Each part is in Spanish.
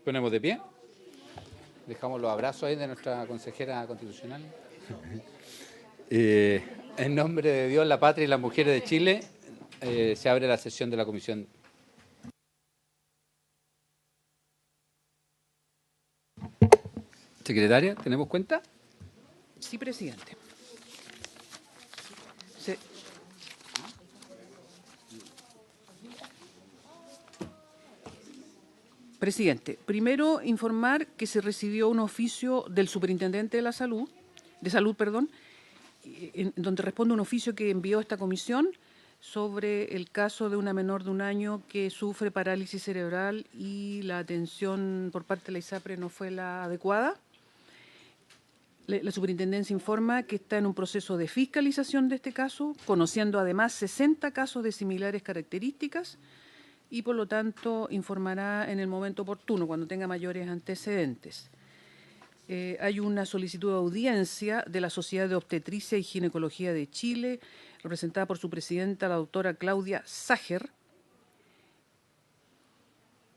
Ponemos de pie. Dejamos los abrazos ahí de nuestra consejera constitucional. En nombre de Dios, la patria y las mujeres de Chile, se abre la sesión de la comisión. Secretaria, ¿tenemos cuenta? Sí, presidente. Presidente, primero informar que se recibió un oficio del superintendente de salud, en donde responde un oficio que envió esta comisión sobre el caso de una menor de 1 año que sufre parálisis cerebral y la atención por parte de la ISAPRE no fue la adecuada. La superintendencia informa que está en un proceso de fiscalización de este caso, conociendo además 60 casos de similares características y por lo tanto informará en el momento oportuno, cuando tenga mayores antecedentes. Hay una solicitud de audiencia de la Sociedad de Obstetricia y Ginecología de Chile, representada por su presidenta, la doctora Claudia Sager,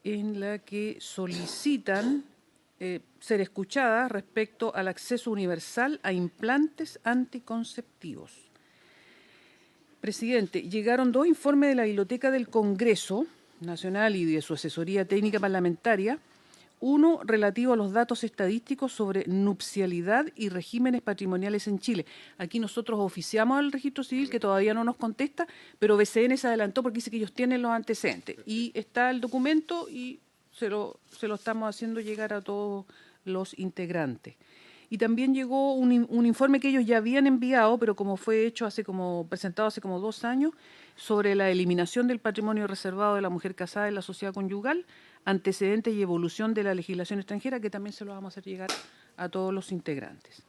en la que solicitan ser escuchadas respecto al acceso universal a implantes anticonceptivos. Presidente, llegaron 2 informes de la Biblioteca del Congreso Nacional y de su asesoría técnica parlamentaria, uno relativo a los datos estadísticos sobre nupcialidad y regímenes patrimoniales en Chile. Aquí nosotros oficiamos al Registro Civil, que todavía no nos contesta, pero BCN se adelantó porque dice que ellos tienen los antecedentes. Y está el documento y se lo estamos haciendo llegar a todos los integrantes. Y también llegó un informe que ellos ya habían enviado, pero como fue hecho presentado hace como 2 años, sobre la eliminación del patrimonio reservado de la mujer casada en la sociedad conyugal, antecedentes y evolución de la legislación extranjera, que también se lo vamos a hacer llegar a todos los integrantes.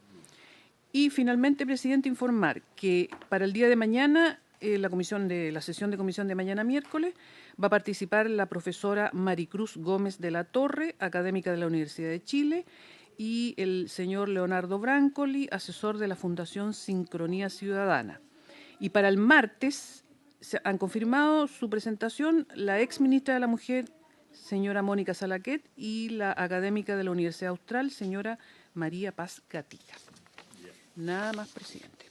Y finalmente, presidente, informar que para el día de mañana, la sesión de comisión de mañana miércoles, va a participar la profesora Maricruz Gómez de la Torre, académica de la Universidad de Chile, y el señor Leonardo Brancoli, asesor de la Fundación Sincronía Ciudadana. Y para el martes se han confirmado su presentación la ex ministra de la Mujer, señora Mónica Salaquet, y la académica de la Universidad Austral, señora María Paz Gatilla. Nada más, presidente.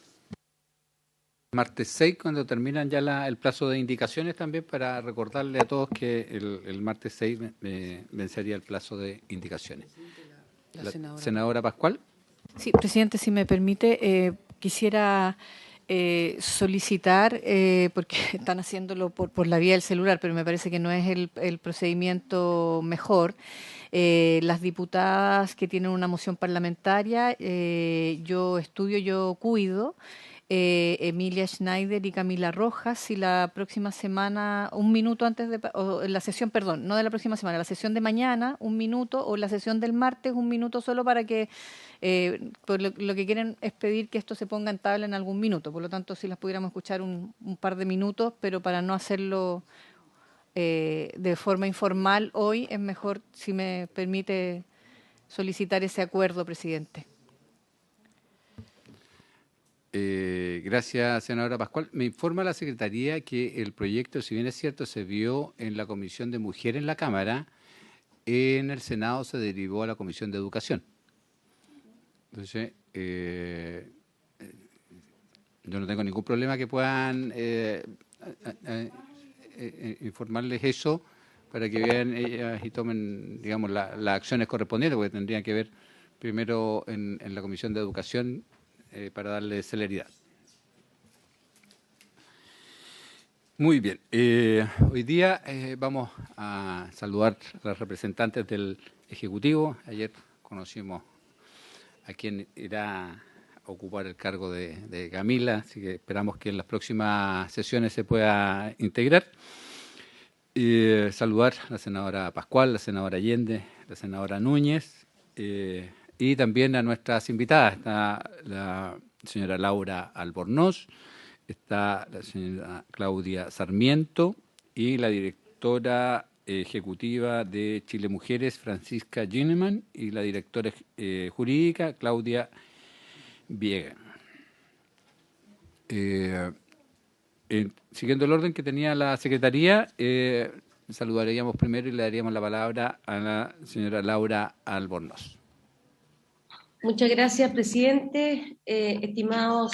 Martes 6, cuando terminan ya el plazo de indicaciones, también para recordarle a todos que el martes 6 vencería el plazo de indicaciones. La senadora Pascual. Sí, presidente, si me permite, quisiera solicitar, porque están haciéndolo por la vía del celular, pero me parece que no es el procedimiento mejor. Las diputadas que tienen una moción parlamentaria, yo estudio, yo cuido, Emilia Schneider y Camila Rojas, si la próxima semana, un minuto antes de, o la sesión, perdón, no de la próxima semana, la sesión de mañana, un minuto, o la sesión del martes, un minuto solo para que, pues lo que quieren es pedir que esto se ponga en tabla en algún minuto, por lo tanto, si las pudiéramos escuchar un par de minutos, pero para no hacerlo de forma informal hoy, es mejor, si me permite, solicitar ese acuerdo, presidente. Gracias, senadora Pascual. Me informa la Secretaría que el proyecto, si bien es cierto, se vio en la Comisión de Mujer en la Cámara, en el Senado se derivó a la Comisión de Educación. Entonces, yo no tengo ningún problema que puedan informarles eso para que vean ellas y tomen, digamos, las acciones correspondientes, porque tendrían que ver primero en la Comisión de Educación para darle celeridad. Muy bien. Hoy día vamos a saludar a los representantes del Ejecutivo. Ayer conocimos a quien irá a ocupar el cargo de Camila, así que esperamos que en las próximas sesiones se pueda integrar. Saludar a la senadora Pascual, la senadora Allende, la senadora Núñez, y también a nuestras invitadas. Está la señora Laura Albornoz, está la señora Claudia Sarmiento y la directora ejecutiva de Chile Mujeres, Francisca Gineman, y la directora jurídica, Claudia Viega. Siguiendo el orden que tenía la Secretaría, saludaríamos primero y le daríamos la palabra a la señora Laura Albornoz. Muchas gracias, presidente. Estimadas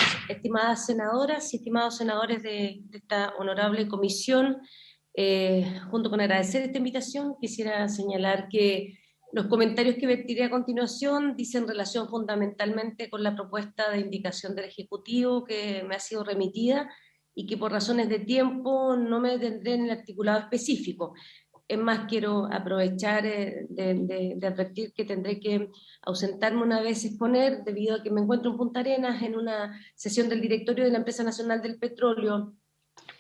senadoras y estimados senadores de esta honorable comisión, junto con agradecer esta invitación, quisiera señalar que los comentarios que vertiré a continuación dicen relación fundamentalmente con la propuesta de indicación del Ejecutivo que me ha sido remitida y que por razones de tiempo no me detendré en el articulado específico. Es más, quiero aprovechar de advertir que tendré que ausentarme una vez exponer, debido a que me encuentro en Punta Arenas en una sesión del directorio de la Empresa Nacional del Petróleo,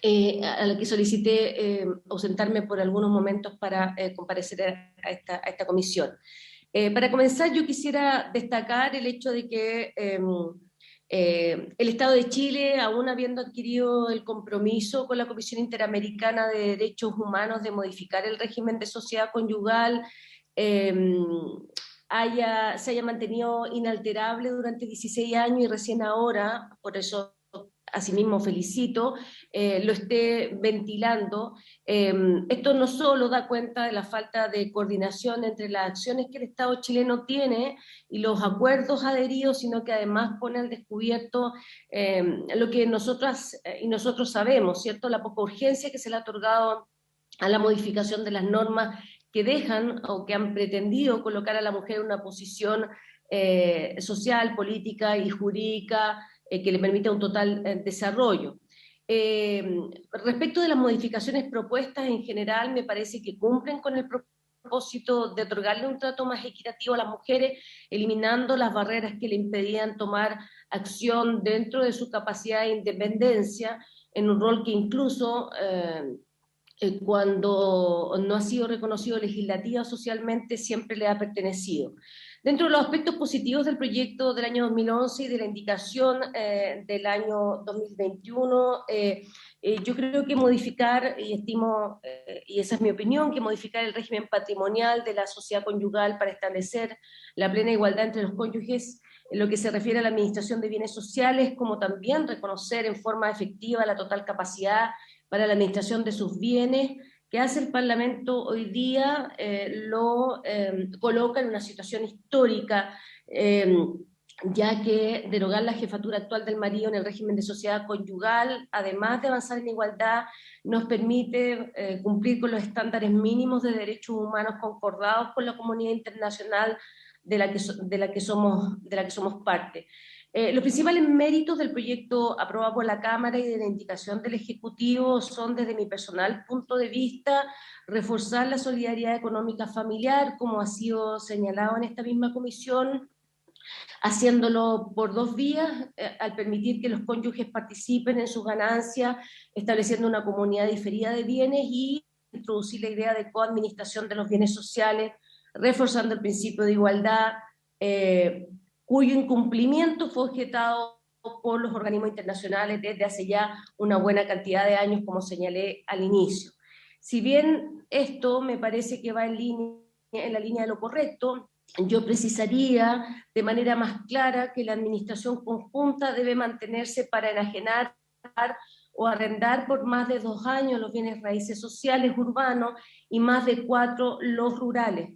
a la que solicité ausentarme por algunos momentos para comparecer a esta comisión. Para comenzar, yo quisiera destacar el hecho de que el Estado de Chile, aún habiendo adquirido el compromiso con la Comisión Interamericana de Derechos Humanos de modificar el régimen de sociedad conyugal, se haya mantenido inalterable durante 16 años y recién ahora, por eso asimismo felicito, lo esté ventilando. Esto no solo da cuenta de la falta de coordinación entre las acciones que el Estado chileno tiene y los acuerdos adheridos, sino que además pone al descubierto lo que nosotras y nosotros sabemos, ¿cierto? La poca urgencia que se le ha otorgado a la modificación de las normas que dejan o que han pretendido colocar a la mujer en una posición social, política y jurídica que le permita un total desarrollo. Respecto de las modificaciones propuestas en general, me parece que cumplen con el propósito de otorgarle un trato más equitativo a las mujeres, eliminando las barreras que le impedían tomar acción dentro de su capacidad de independencia, en un rol que incluso cuando no ha sido reconocido legislativa o socialmente siempre le ha pertenecido. Dentro de los aspectos positivos del proyecto del año 2011 y de la indicación del año 2021, yo creo que modificar, y estimo, y esa es mi opinión, que modificar el régimen patrimonial de la sociedad conyugal para establecer la plena igualdad entre los cónyuges en lo que se refiere a la administración de bienes sociales, como también reconocer en forma efectiva la total capacidad para la administración de sus bienes, que hace el Parlamento hoy día, lo coloca en una situación histórica, ya que derogar la jefatura actual del marido en el régimen de sociedad conyugal, además de avanzar en igualdad, nos permite cumplir con los estándares mínimos de derechos humanos concordados con la comunidad internacional de la que somos parte. Los principales méritos del proyecto aprobado por la Cámara y de la indicación del Ejecutivo son, desde mi personal punto de vista, reforzar la solidaridad económica familiar, como ha sido señalado en esta misma comisión, haciéndolo por dos vías, al permitir que los cónyuges participen en sus ganancias, estableciendo una comunidad diferida de bienes y introducir la idea de coadministración de los bienes sociales, reforzando el principio de igualdad, cuyo incumplimiento fue objetado por los organismos internacionales desde hace ya una buena cantidad de años, como señalé al inicio. Si bien esto me parece que va en la línea de lo correcto, yo precisaría de manera más clara que la administración conjunta debe mantenerse para enajenar o arrendar por más de 2 años los bienes raíces sociales urbanos y más de 4 los rurales.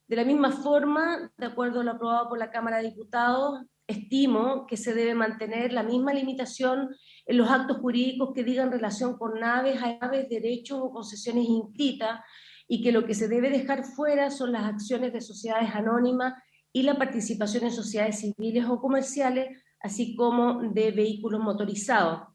De la misma forma, de acuerdo a lo aprobado por la Cámara de Diputados, estimo que se debe mantener la misma limitación en los actos jurídicos que digan relación con naves, derechos o concesiones inscritas, y que lo que se debe dejar fuera son las acciones de sociedades anónimas y la participación en sociedades civiles o comerciales, así como de vehículos motorizados.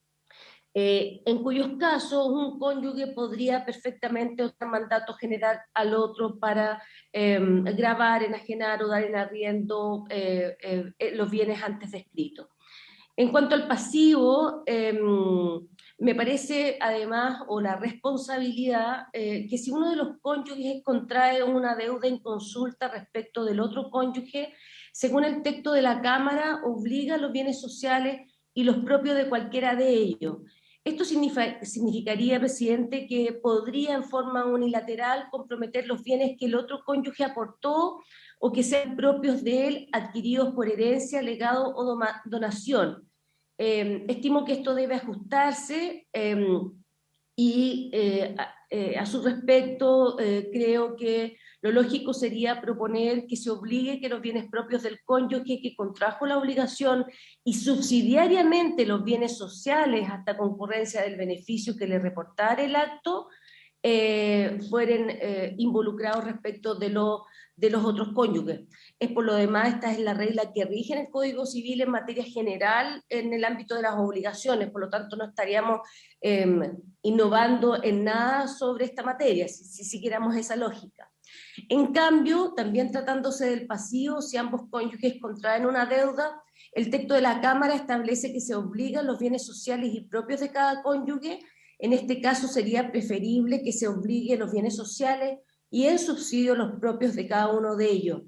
En cuyos casos un cónyuge podría perfectamente otorgar mandato general al otro para gravar, enajenar o dar en arriendo los bienes antes descritos. En cuanto al pasivo, me parece además, o la responsabilidad, que si uno de los cónyuges contrae una deuda inconsulta respecto del otro cónyuge, según el texto de la Cámara, obliga a los bienes sociales y los propios de cualquiera de ellos. Esto significaría, presidente, que podría en forma unilateral comprometer los bienes que el otro cónyuge aportó o que sean propios de él, adquiridos por herencia, legado o donación. Estimo que esto debe ajustarse y a su respecto creo que lo lógico sería proponer que se obligue que los bienes propios del cónyuge que contrajo la obligación y subsidiariamente los bienes sociales hasta concurrencia del beneficio que le reportara el acto fueren involucrados respecto de los otros cónyuges. Es por lo demás, esta es la regla que rige en el Código Civil en materia general en el ámbito de las obligaciones, por lo tanto no estaríamos innovando en nada sobre esta materia, si siguiéramos esa lógica. En cambio, también tratándose del pasivo, si ambos cónyuges contraen una deuda, el texto de la Cámara establece que se obligan los bienes sociales y propios de cada cónyuge. En este caso sería preferible que se obligue los bienes sociales y el subsidio los propios de cada uno de ellos.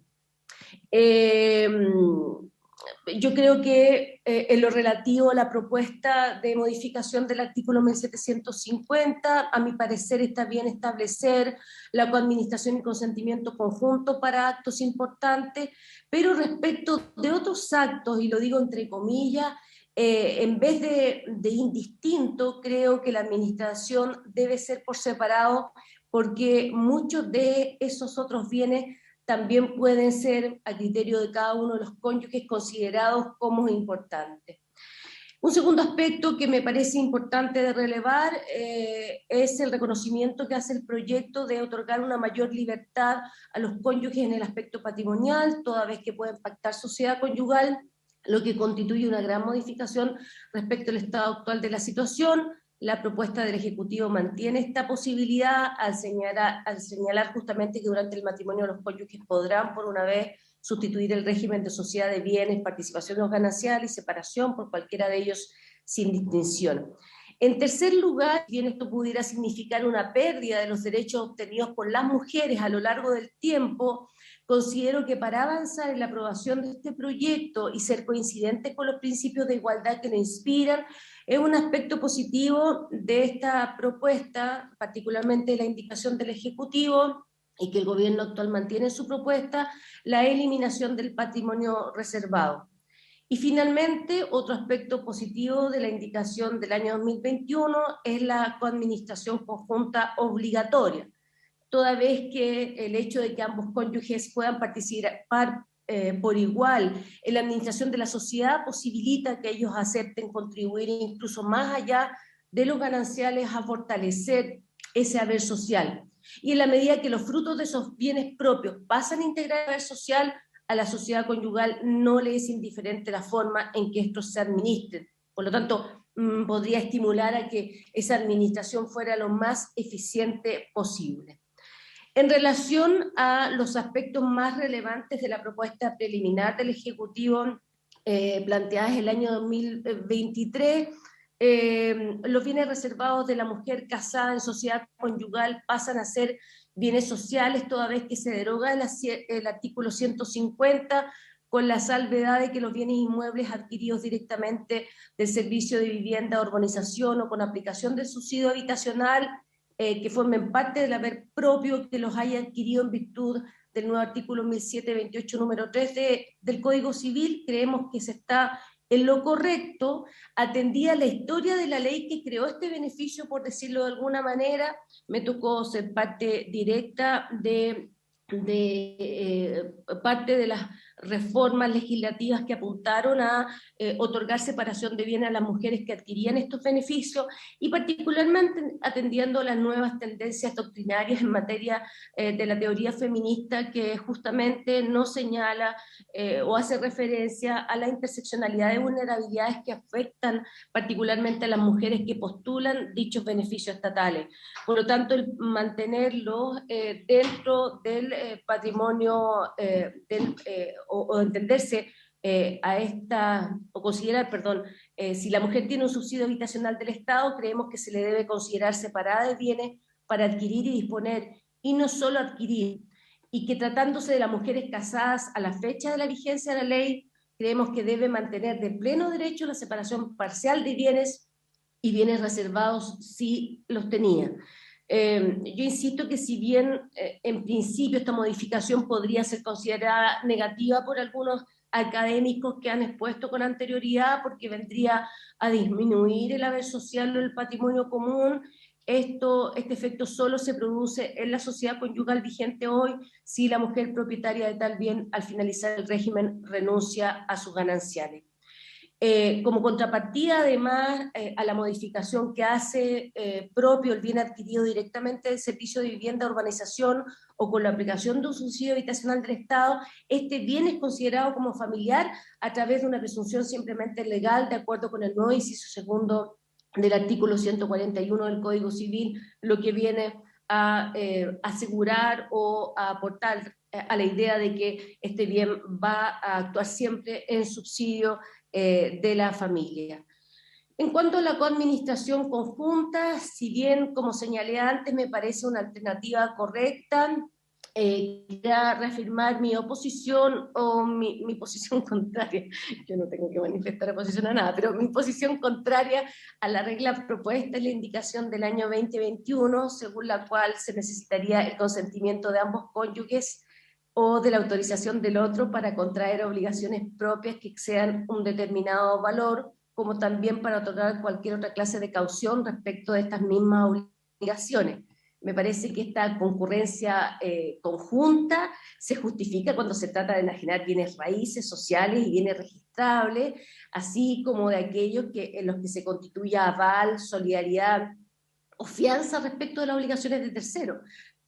Yo creo que en lo relativo a la propuesta de modificación del artículo 1750, a mi parecer está bien establecer la coadministración y consentimiento conjunto para actos importantes, pero respecto de otros actos, y lo digo entre comillas, en vez de indistinto, creo que la administración debe ser por separado, porque muchos de esos otros bienes también pueden ser, a criterio de cada uno de los cónyuges, considerados como importantes. Un segundo aspecto que me parece importante de relevar es el reconocimiento que hace el proyecto de otorgar una mayor libertad a los cónyuges en el aspecto patrimonial, toda vez que pueden pactar sociedad conyugal, lo que constituye una gran modificación respecto al estado actual de la situación. La propuesta del Ejecutivo mantiene esta posibilidad al señalar justamente que durante el matrimonio los cónyuges podrán por una vez sustituir el régimen de sociedad de bienes, participación ganancial y separación por cualquiera de ellos sin distinción. En tercer lugar, bien esto pudiera significar una pérdida de los derechos obtenidos por las mujeres a lo largo del tiempo, considero que para avanzar en la aprobación de este proyecto y ser coincidentes con los principios de igualdad que lo inspiran, es un aspecto positivo de esta propuesta, particularmente la indicación del Ejecutivo, y que el gobierno actual mantiene en su propuesta, la eliminación del patrimonio reservado. Y finalmente, otro aspecto positivo de la indicación del año 2021 es la coadministración conjunta obligatoria, toda vez que el hecho de que ambos cónyuges puedan participar por igual en la administración de la sociedad posibilita que ellos acepten contribuir incluso más allá de los gananciales a fortalecer ese haber social. Y en la medida que los frutos de esos bienes propios pasan a integrar el haber social, a la sociedad conyugal no le es indiferente la forma en que estos se administren. Por lo tanto, podría estimular a que esa administración fuera lo más eficiente posible. En relación a los aspectos más relevantes de la propuesta preliminar del Ejecutivo planteadas en el año 2023, los bienes reservados de la mujer casada en sociedad conyugal pasan a ser bienes sociales, toda vez que se deroga el artículo 150, con la salvedad de que los bienes inmuebles adquiridos directamente del servicio de vivienda, urbanización o con aplicación del subsidio habitacional, que formen parte del haber propio que los haya adquirido en virtud del nuevo artículo 1728 número 3 del Código Civil, creemos que se está en lo correcto, atendida la historia de la ley que creó este beneficio, por decirlo de alguna manera. Me tocó ser parte directa de parte de las reformas legislativas que apuntaron a otorgar separación de bienes a las mujeres que adquirían estos beneficios, y particularmente atendiendo las nuevas tendencias doctrinarias en materia de la teoría feminista, que justamente no señala o hace referencia a la interseccionalidad de vulnerabilidades que afectan particularmente a las mujeres que postulan dichos beneficios estatales. Por lo tanto, el mantenerlo dentro del patrimonio o entenderse a esta, o considerar, perdón, si la mujer tiene un subsidio habitacional del Estado, creemos que se le debe considerar separada de bienes para adquirir y disponer, y no solo adquirir, y que tratándose de las mujeres casadas a la fecha de la vigencia de la ley, creemos que debe mantener de pleno derecho la separación parcial de bienes y bienes reservados si los tenía. Yo insisto que si bien en principio esta modificación podría ser considerada negativa por algunos académicos que han expuesto con anterioridad, porque vendría a disminuir el haber social o el patrimonio común, Este efecto solo se produce en la sociedad conyugal vigente hoy si la mujer propietaria de tal bien al finalizar el régimen renuncia a sus gananciales. Como contrapartida, además, a la modificación que hace propio el bien adquirido directamente del servicio de vivienda, urbanización o con la aplicación de un subsidio habitacional del Estado, este bien es considerado como familiar a través de una presunción simplemente legal, de acuerdo con el nuevo inciso segundo del artículo 141 del Código Civil, lo que viene a asegurar o a aportar a la idea de que este bien va a actuar siempre en subsidio de la familia. En cuanto a la coadministración conjunta, si bien, como señalé antes, me parece una alternativa correcta, quería reafirmar mi oposición o mi posición contraria. Yo no tengo que manifestar oposición a nada, pero mi posición contraria a la regla propuesta es la indicación del año 2021, según la cual se necesitaría el consentimiento de ambos cónyuges o de la autorización del otro para contraer obligaciones propias que excedan un determinado valor, como también para otorgar cualquier otra clase de caución respecto de estas mismas obligaciones. Me parece que esta concurrencia conjunta se justifica cuando se trata de enajenar bienes raíces sociales y bienes registrables, así como de aquellos en los que se constituya aval, solidaridad o fianza respecto de las obligaciones de terceros.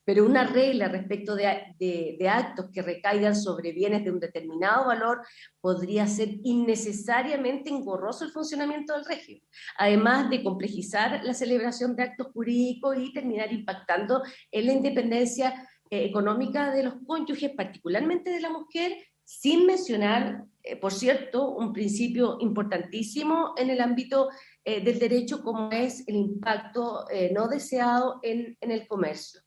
Pero una regla respecto de actos que recaigan sobre bienes de un determinado valor podría ser innecesariamente engorroso el funcionamiento del régimen, además de complejizar la celebración de actos jurídicos y terminar impactando en la independencia económica de los cónyuges, particularmente de la mujer, sin mencionar, por cierto, un principio importantísimo en el ámbito del derecho, como es el impacto no deseado en el comercio.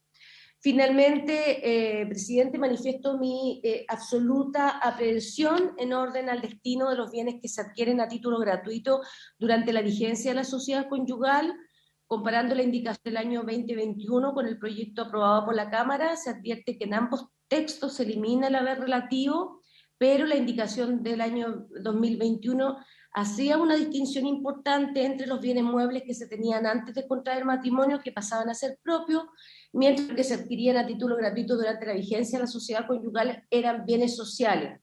Finalmente, presidente, manifiesto mi absoluta aprehensión en orden al destino de los bienes que se adquieren a título gratuito durante la vigencia de la sociedad conyugal. Comparando la indicación del año 2021 con el proyecto aprobado por la Cámara, se advierte que en ambos textos se elimina el haber relativo, pero la indicación del año 2021 hacía una distinción importante entre los bienes muebles que se tenían antes de contraer matrimonio, que pasaban a ser propios, mientras que se adquirían a título gratuito durante la vigencia de la sociedad conyugal eran bienes sociales.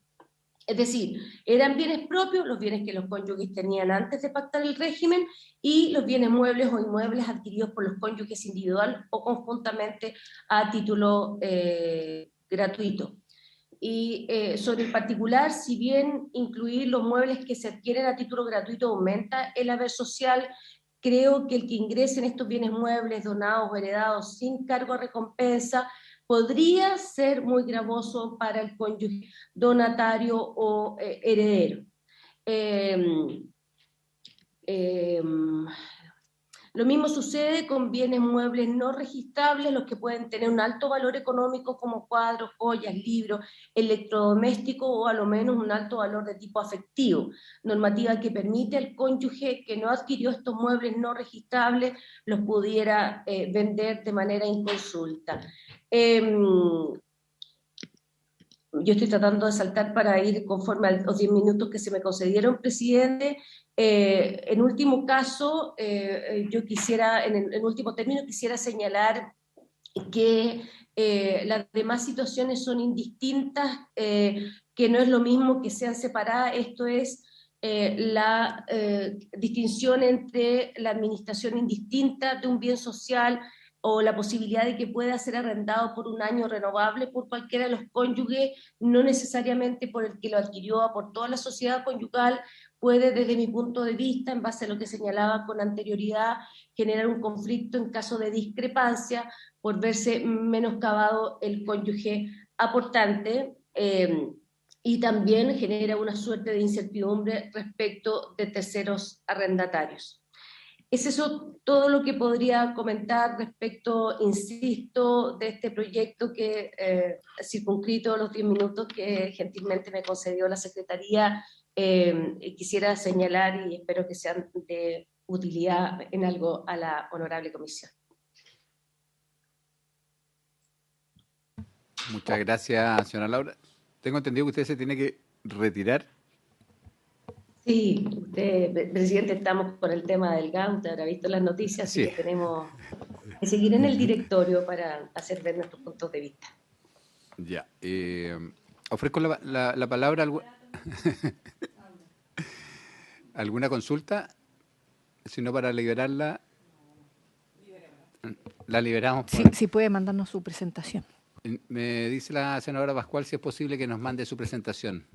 Es decir, eran bienes propios, los bienes que los cónyuges tenían antes de pactar el régimen, y los bienes muebles o inmuebles adquiridos por los cónyuges individual o conjuntamente a título gratuito. Y sobre el particular, si bien incluir los muebles que se adquieren a título gratuito aumenta el haber social, creo que el que ingresen estos bienes muebles donados o heredados sin cargo a recompensa podría ser muy gravoso para el cónyuge donatario o heredero. Lo mismo sucede con bienes muebles no registrables, los que pueden tener un alto valor económico como cuadros, joyas, libros, electrodomésticos o a lo menos un alto valor de tipo afectivo, normativa que permite al cónyuge que no adquirió estos muebles no registrables los pudiera vender de manera inconsulta. Yo estoy tratando de saltar para ir conforme a los 10 minutos que se me concedieron, presidente. En último caso, yo quisiera, en último término, quisiera señalar que las demás situaciones son indistintas, que no es lo mismo que sean separadas. Esto es la distinción entre la administración indistinta de un bien social o la posibilidad de que pueda ser arrendado por un año renovable por cualquiera de los cónyuges, no necesariamente por el que lo adquirió, aportó a la sociedad conyugal, puede, desde mi punto de vista, en base a lo que señalaba con anterioridad, generar un conflicto en caso de discrepancia por verse menoscabado el cónyuge aportante, y también genera una suerte de incertidumbre respecto de terceros arrendatarios. Es eso todo lo que podría comentar respecto, insisto, de este proyecto que circunscrito los 10 minutos que gentilmente me concedió la Secretaría, quisiera señalar y espero que sean de utilidad en algo a la honorable comisión. Muchas gracias, señora Laura. Tengo entendido que usted se tiene que retirar. Sí, usted, presidente, estamos con el tema del gas, usted habrá visto las noticias, así Sí. que tenemos Y seguiré en el directorio para hacer ver nuestros puntos de vista. Ya. Ofrezco la palabra. ¿Alguna consulta? Si no, para liberarla, la liberamos. Sí, sí puede mandarnos su presentación. Me dice la senadora Pascual si es posible que nos mande su presentación.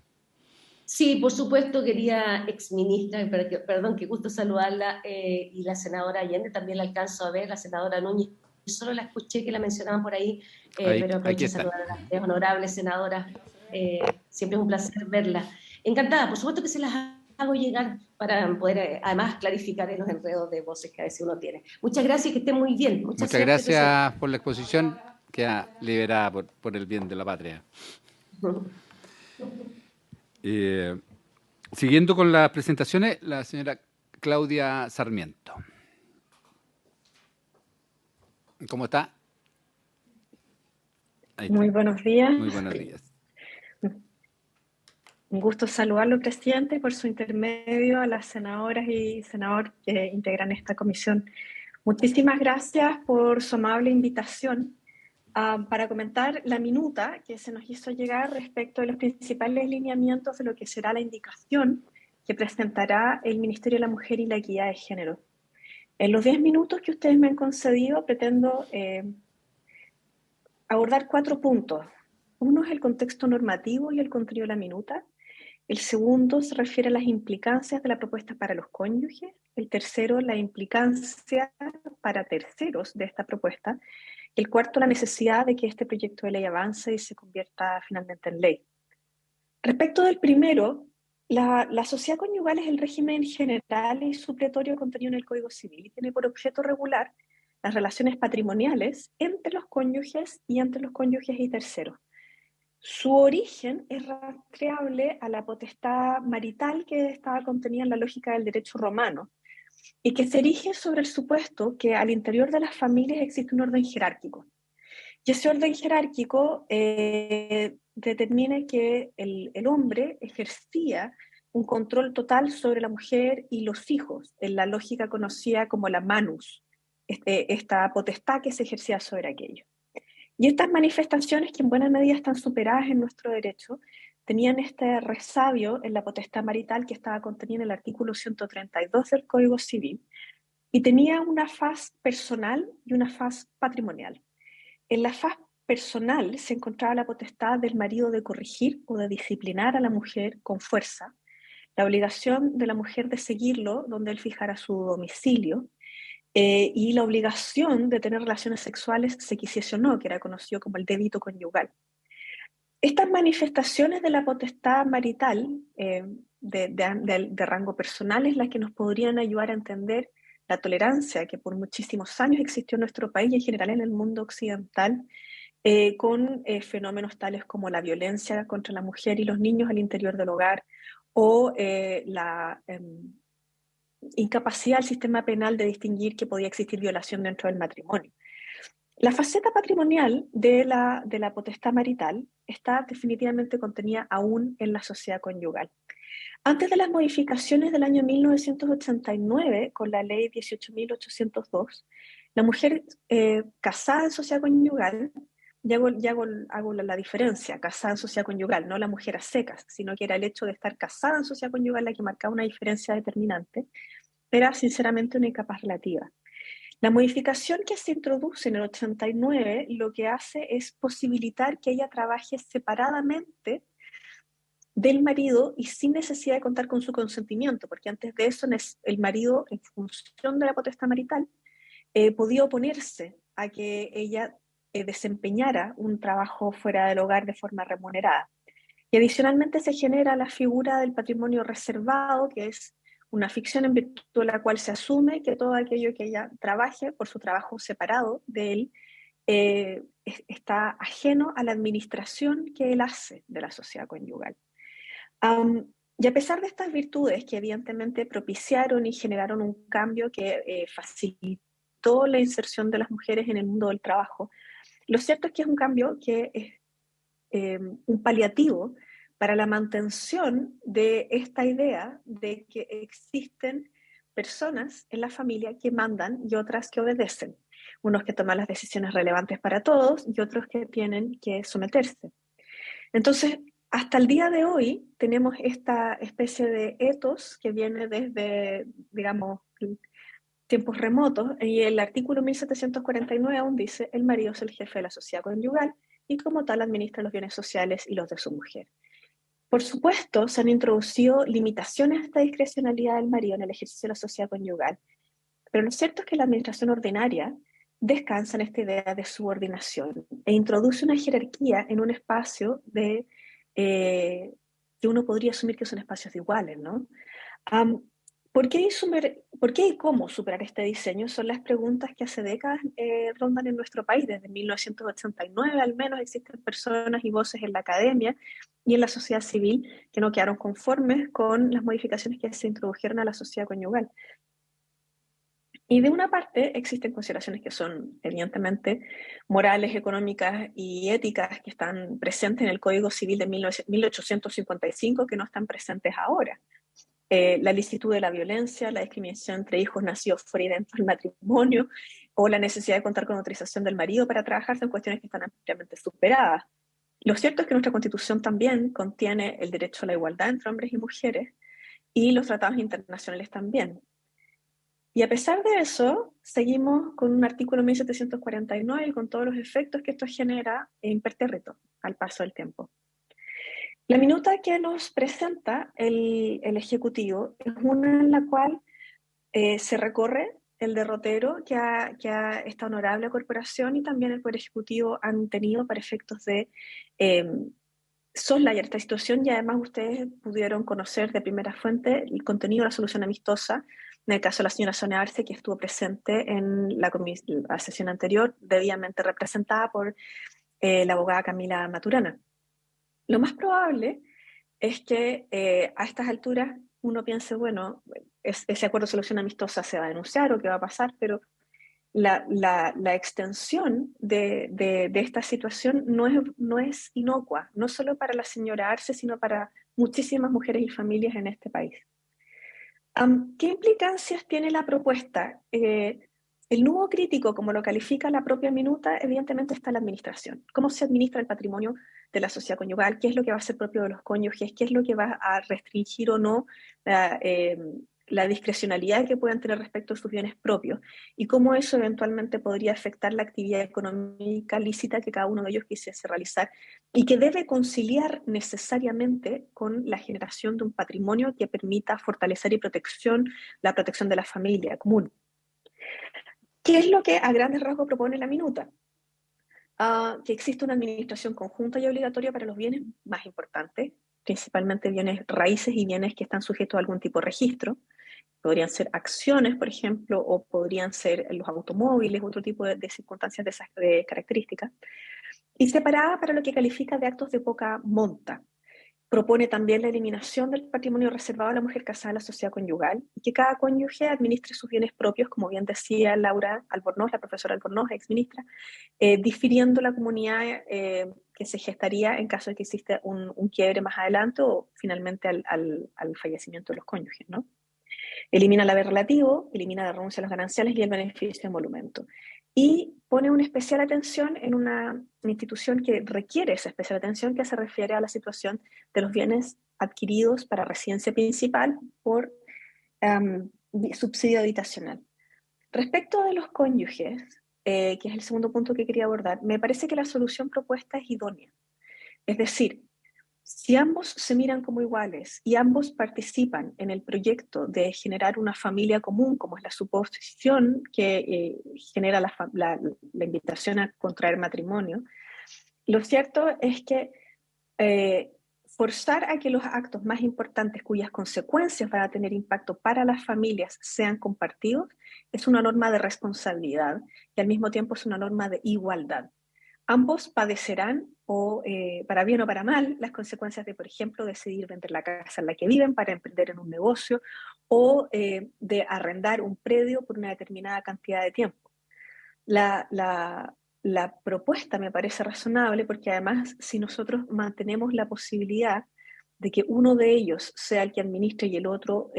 Sí, por supuesto, querida exministra, perdón, qué gusto saludarla, y la senadora Allende también la alcanzo a ver, la senadora Núñez, solo la escuché que la mencionaban por ahí, pero Aquí aprovecho de está. saludar a las tres honorables senadoras, siempre es un placer verla. Encantada, por supuesto que se las hago llegar para poder, además, clarificar en los enredos de voces que a veces uno tiene. Muchas gracias y que estén muy bien. Mucha Muchas suerte, gracias por la exposición. Queda liberada por el bien de la patria. Siguiendo con las presentaciones, la señora Claudia Sarmiento. ¿Cómo está? Ahí está. Muy buenos días. Muy buenos días. Un gusto saludarlo, presidente, por su intermedio a las senadoras y senador que integran esta comisión. Muchísimas gracias por su amable invitación para comentar la minuta que se nos hizo llegar respecto de los principales lineamientos de lo que será la indicación que presentará el Ministerio de la Mujer y la Equidad de Género. En los 10 minutos que ustedes me han concedido, pretendo abordar 4 puntos. Uno es el contexto normativo y el contenido de la minuta. El segundo se refiere a las implicancias de la propuesta para los cónyuges. El tercero, la implicancia para terceros de esta propuesta. El cuarto, la necesidad de que este proyecto de ley avance y se convierta finalmente en ley. Respecto del primero, la sociedad conyugal es el régimen general y supletorio contenido en el Código Civil y tiene por objeto regular las relaciones patrimoniales entre los cónyuges y entre los cónyuges y terceros. Su origen es rastreable a la potestad marital que estaba contenida en la lógica del derecho romano y que se erige sobre el supuesto que al interior de las familias existe un orden jerárquico. Y ese orden jerárquico determina que el hombre ejercía un control total sobre la mujer y los hijos, en la lógica conocida como la manus, esta potestad que se ejercía sobre aquello. Y estas manifestaciones, que en buena medida están superadas en nuestro derecho, tenían este resabio en la potestad marital que estaba contenida en el artículo 132 del Código Civil y tenía una faz personal y una faz patrimonial. En la faz personal se encontraba la potestad del marido de corregir o de disciplinar a la mujer con fuerza, la obligación de la mujer de seguirlo donde él fijara su domicilio, y la obligación de tener relaciones sexuales, se quisiese o no, que era conocido como el débito conyugal. Estas manifestaciones de la potestad marital de rango personal es las que nos podrían ayudar a entender la tolerancia que por muchísimos años existió en nuestro país y en general en el mundo occidental, con fenómenos tales como la violencia contra la mujer y los niños al interior del hogar o la incapacidad del sistema penal de distinguir que podía existir violación dentro del matrimonio. La faceta patrimonial de la potestad marital está definitivamente contenida aún en la sociedad conyugal. Antes de las modificaciones del año 1989, con la ley 18.802, la mujer casada en sociedad conyugal, hago la diferencia, casada en sociedad conyugal, no la mujer a secas, sino que era el hecho de estar casada en sociedad conyugal la que marcaba una diferencia determinante, era sinceramente una incapaz relativa. La modificación que se introduce en el 89 lo que hace es posibilitar que ella trabaje separadamente del marido y sin necesidad de contar con su consentimiento, porque antes de eso el marido, en función de la potestad marital, podía oponerse a que ella desempeñara un trabajo fuera del hogar de forma remunerada. Y adicionalmente se genera la figura del patrimonio reservado, que es una ficción en virtud de la cual se asume que todo aquello que ella trabaje por su trabajo separado de él está ajeno a la administración que él hace de la sociedad conyugal. Y a pesar de estas virtudes que evidentemente propiciaron y generaron un cambio que facilitó la inserción de las mujeres en el mundo del trabajo, lo cierto es que es un cambio que es un paliativo para la mantención de esta idea de que existen personas en la familia que mandan y otras que obedecen. unos que toman las decisiones relevantes para todos y otros que tienen que someterse. Entonces, hasta el día de hoy tenemos esta especie de ethos que viene desde, digamos, tiempos remotos, y el artículo 1749 aún dice: el marido es el jefe de la sociedad conyugal y como tal administra los bienes sociales y los de su mujer. Por supuesto, se han introducido limitaciones a esta discrecionalidad del marido en el ejercicio de la sociedad conyugal, pero lo cierto es que la administración ordinaria descansa en esta idea de subordinación e introduce una jerarquía en un espacio que uno podría asumir que son espacios iguales, ¿no? ¿Por qué y cómo superar este diseño? Son las preguntas que hace décadas rondan en nuestro país. Desde 1989 al menos existen personas y voces en la academia y en la sociedad civil que no quedaron conformes con las modificaciones que se introdujeron a la sociedad conyugal. Y de una parte existen consideraciones que son evidentemente morales, económicas y éticas que están presentes en el Código Civil de 1855 que no están presentes ahora. La licitud de la violencia, la discriminación entre hijos nacidos fuera y dentro del matrimonio, o la necesidad de contar con autorización del marido para trabajar son cuestiones que están ampliamente superadas. Lo cierto es que nuestra Constitución también contiene el derecho a la igualdad entre hombres y mujeres y los tratados internacionales también. Y a pesar de eso, seguimos con un artículo 1749 y con todos los efectos que esto genera impertérrito al paso del tiempo. La minuta que nos presenta el Ejecutivo es una en la cual se recorre el derrotero que esta honorable corporación y también el Poder Ejecutivo han tenido para efectos de soslayar esta situación, y además ustedes pudieron conocer de primera fuente el contenido de la solución amistosa en el caso de la señora Sonia Arce, que estuvo presente en la sesión anterior, debidamente representada por la abogada Camila Maturana. Lo más probable es que a estas alturas uno piense, bueno, ese acuerdo de solución amistosa se va a denunciar o qué va a pasar, pero la extensión de esta situación no es inocua, no solo para la señora Arce, sino para muchísimas mujeres y familias en este país. ¿Qué implicancias tiene la propuesta? El nudo crítico, como lo califica la propia minuta, evidentemente está en la administración. ¿Cómo se administra el patrimonio de la sociedad conyugal? ¿Qué es lo que va a ser propio de los cónyuges? ¿Qué es lo que va a restringir o no la discrecionalidad que puedan tener respecto a sus bienes propios? Y cómo eso eventualmente podría afectar la actividad económica lícita que cada uno de ellos quisiese realizar y que debe conciliar necesariamente con la generación de un patrimonio que permita fortalecer la protección de la familia común. ¿Qué es lo que a grandes rasgos propone la minuta? Que existe una administración conjunta y obligatoria para los bienes más importantes, principalmente bienes raíces y bienes que están sujetos a algún tipo de registro. Podrían ser acciones, por ejemplo, o podrían ser los automóviles, otro tipo de circunstancias de esas características. Y separada para lo que califica de actos de poca monta. Propone también la eliminación del patrimonio reservado a la mujer casada en la sociedad conyugal y que cada cónyuge administre sus bienes propios, como bien decía Laura Albornoz, la profesora Albornoz, exministra, difiriendo la comunidad que se gestaría en caso de que exista un quiebre más adelante o finalmente al fallecimiento de los cónyuges, ¿no? Elimina el haber relativo, elimina la renuncia a los gananciales y el beneficio de emolumento. Y pone una especial atención en una institución que requiere esa especial atención, que se refiere a la situación de los bienes adquiridos para residencia principal por subsidio habitacional. Respecto de los cónyuges, que es el segundo punto que quería abordar, me parece que la solución propuesta es idónea. Es decir, si ambos se miran como iguales y ambos participan en el proyecto de generar una familia común, como es la suposición que genera la invitación a contraer matrimonio, lo cierto es que forzar a que los actos más importantes cuyas consecuencias van a tener impacto para las familias sean compartidos es una norma de responsabilidad y al mismo tiempo es una norma de igualdad. Ambos padecerán, para bien o para mal, las consecuencias de, por ejemplo, decidir vender la casa en la que viven para emprender en un negocio o de arrendar un predio por una determinada cantidad de tiempo. La propuesta me parece razonable porque además si nosotros mantenemos la posibilidad de que uno de ellos sea el que administre y el otro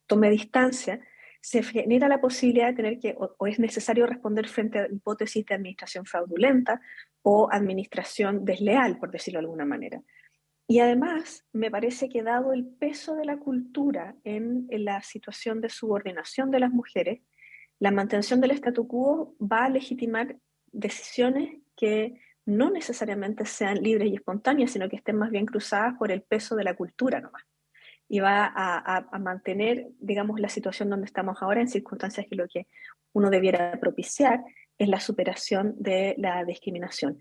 tome distancia, se genera la posibilidad de tener que, o es necesario responder frente a hipótesis de administración fraudulenta o administración desleal, por decirlo de alguna manera. Y además, me parece que dado el peso de la cultura en la situación de subordinación de las mujeres, la mantención del statu quo va a legitimar decisiones que no necesariamente sean libres y espontáneas, sino que estén más bien cruzadas por el peso de la cultura nomás. Y va a mantener, digamos, la situación donde estamos ahora en circunstancias que lo que uno debiera propiciar es la superación de la discriminación.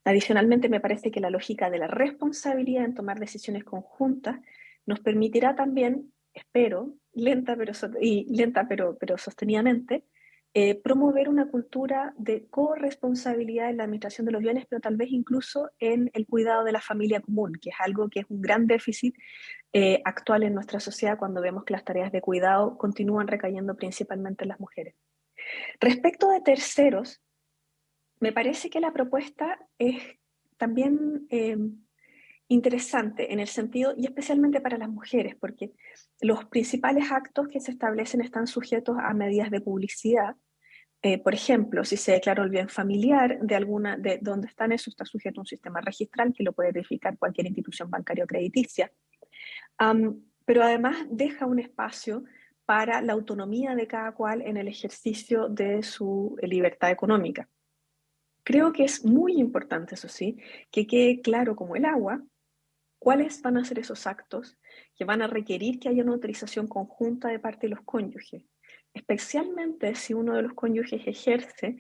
Adicionalmente, me parece que la lógica de la responsabilidad en tomar decisiones conjuntas nos permitirá también, espero, lenta pero sostenidamente, promover una cultura de corresponsabilidad en la administración de los bienes, pero tal vez incluso en el cuidado de la familia común, que es algo que es un gran déficit actual en nuestra sociedad cuando vemos que las tareas de cuidado continúan recayendo principalmente en las mujeres. Respecto de terceros, me parece que la propuesta es también interesante en el sentido, y especialmente para las mujeres, porque los principales actos que se establecen están sujetos a medidas de publicidad. Por ejemplo, si se declaró el bien familiar de donde están eso, está sujeto a un sistema registral que lo puede verificar cualquier institución bancaria o crediticia. Pero además deja un espacio para la autonomía de cada cual en el ejercicio de su libertad económica. Creo que es muy importante, eso sí, que quede claro como el agua cuáles van a ser esos actos que van a requerir que haya una autorización conjunta de parte de los cónyuges, especialmente si uno de los cónyuges ejerce,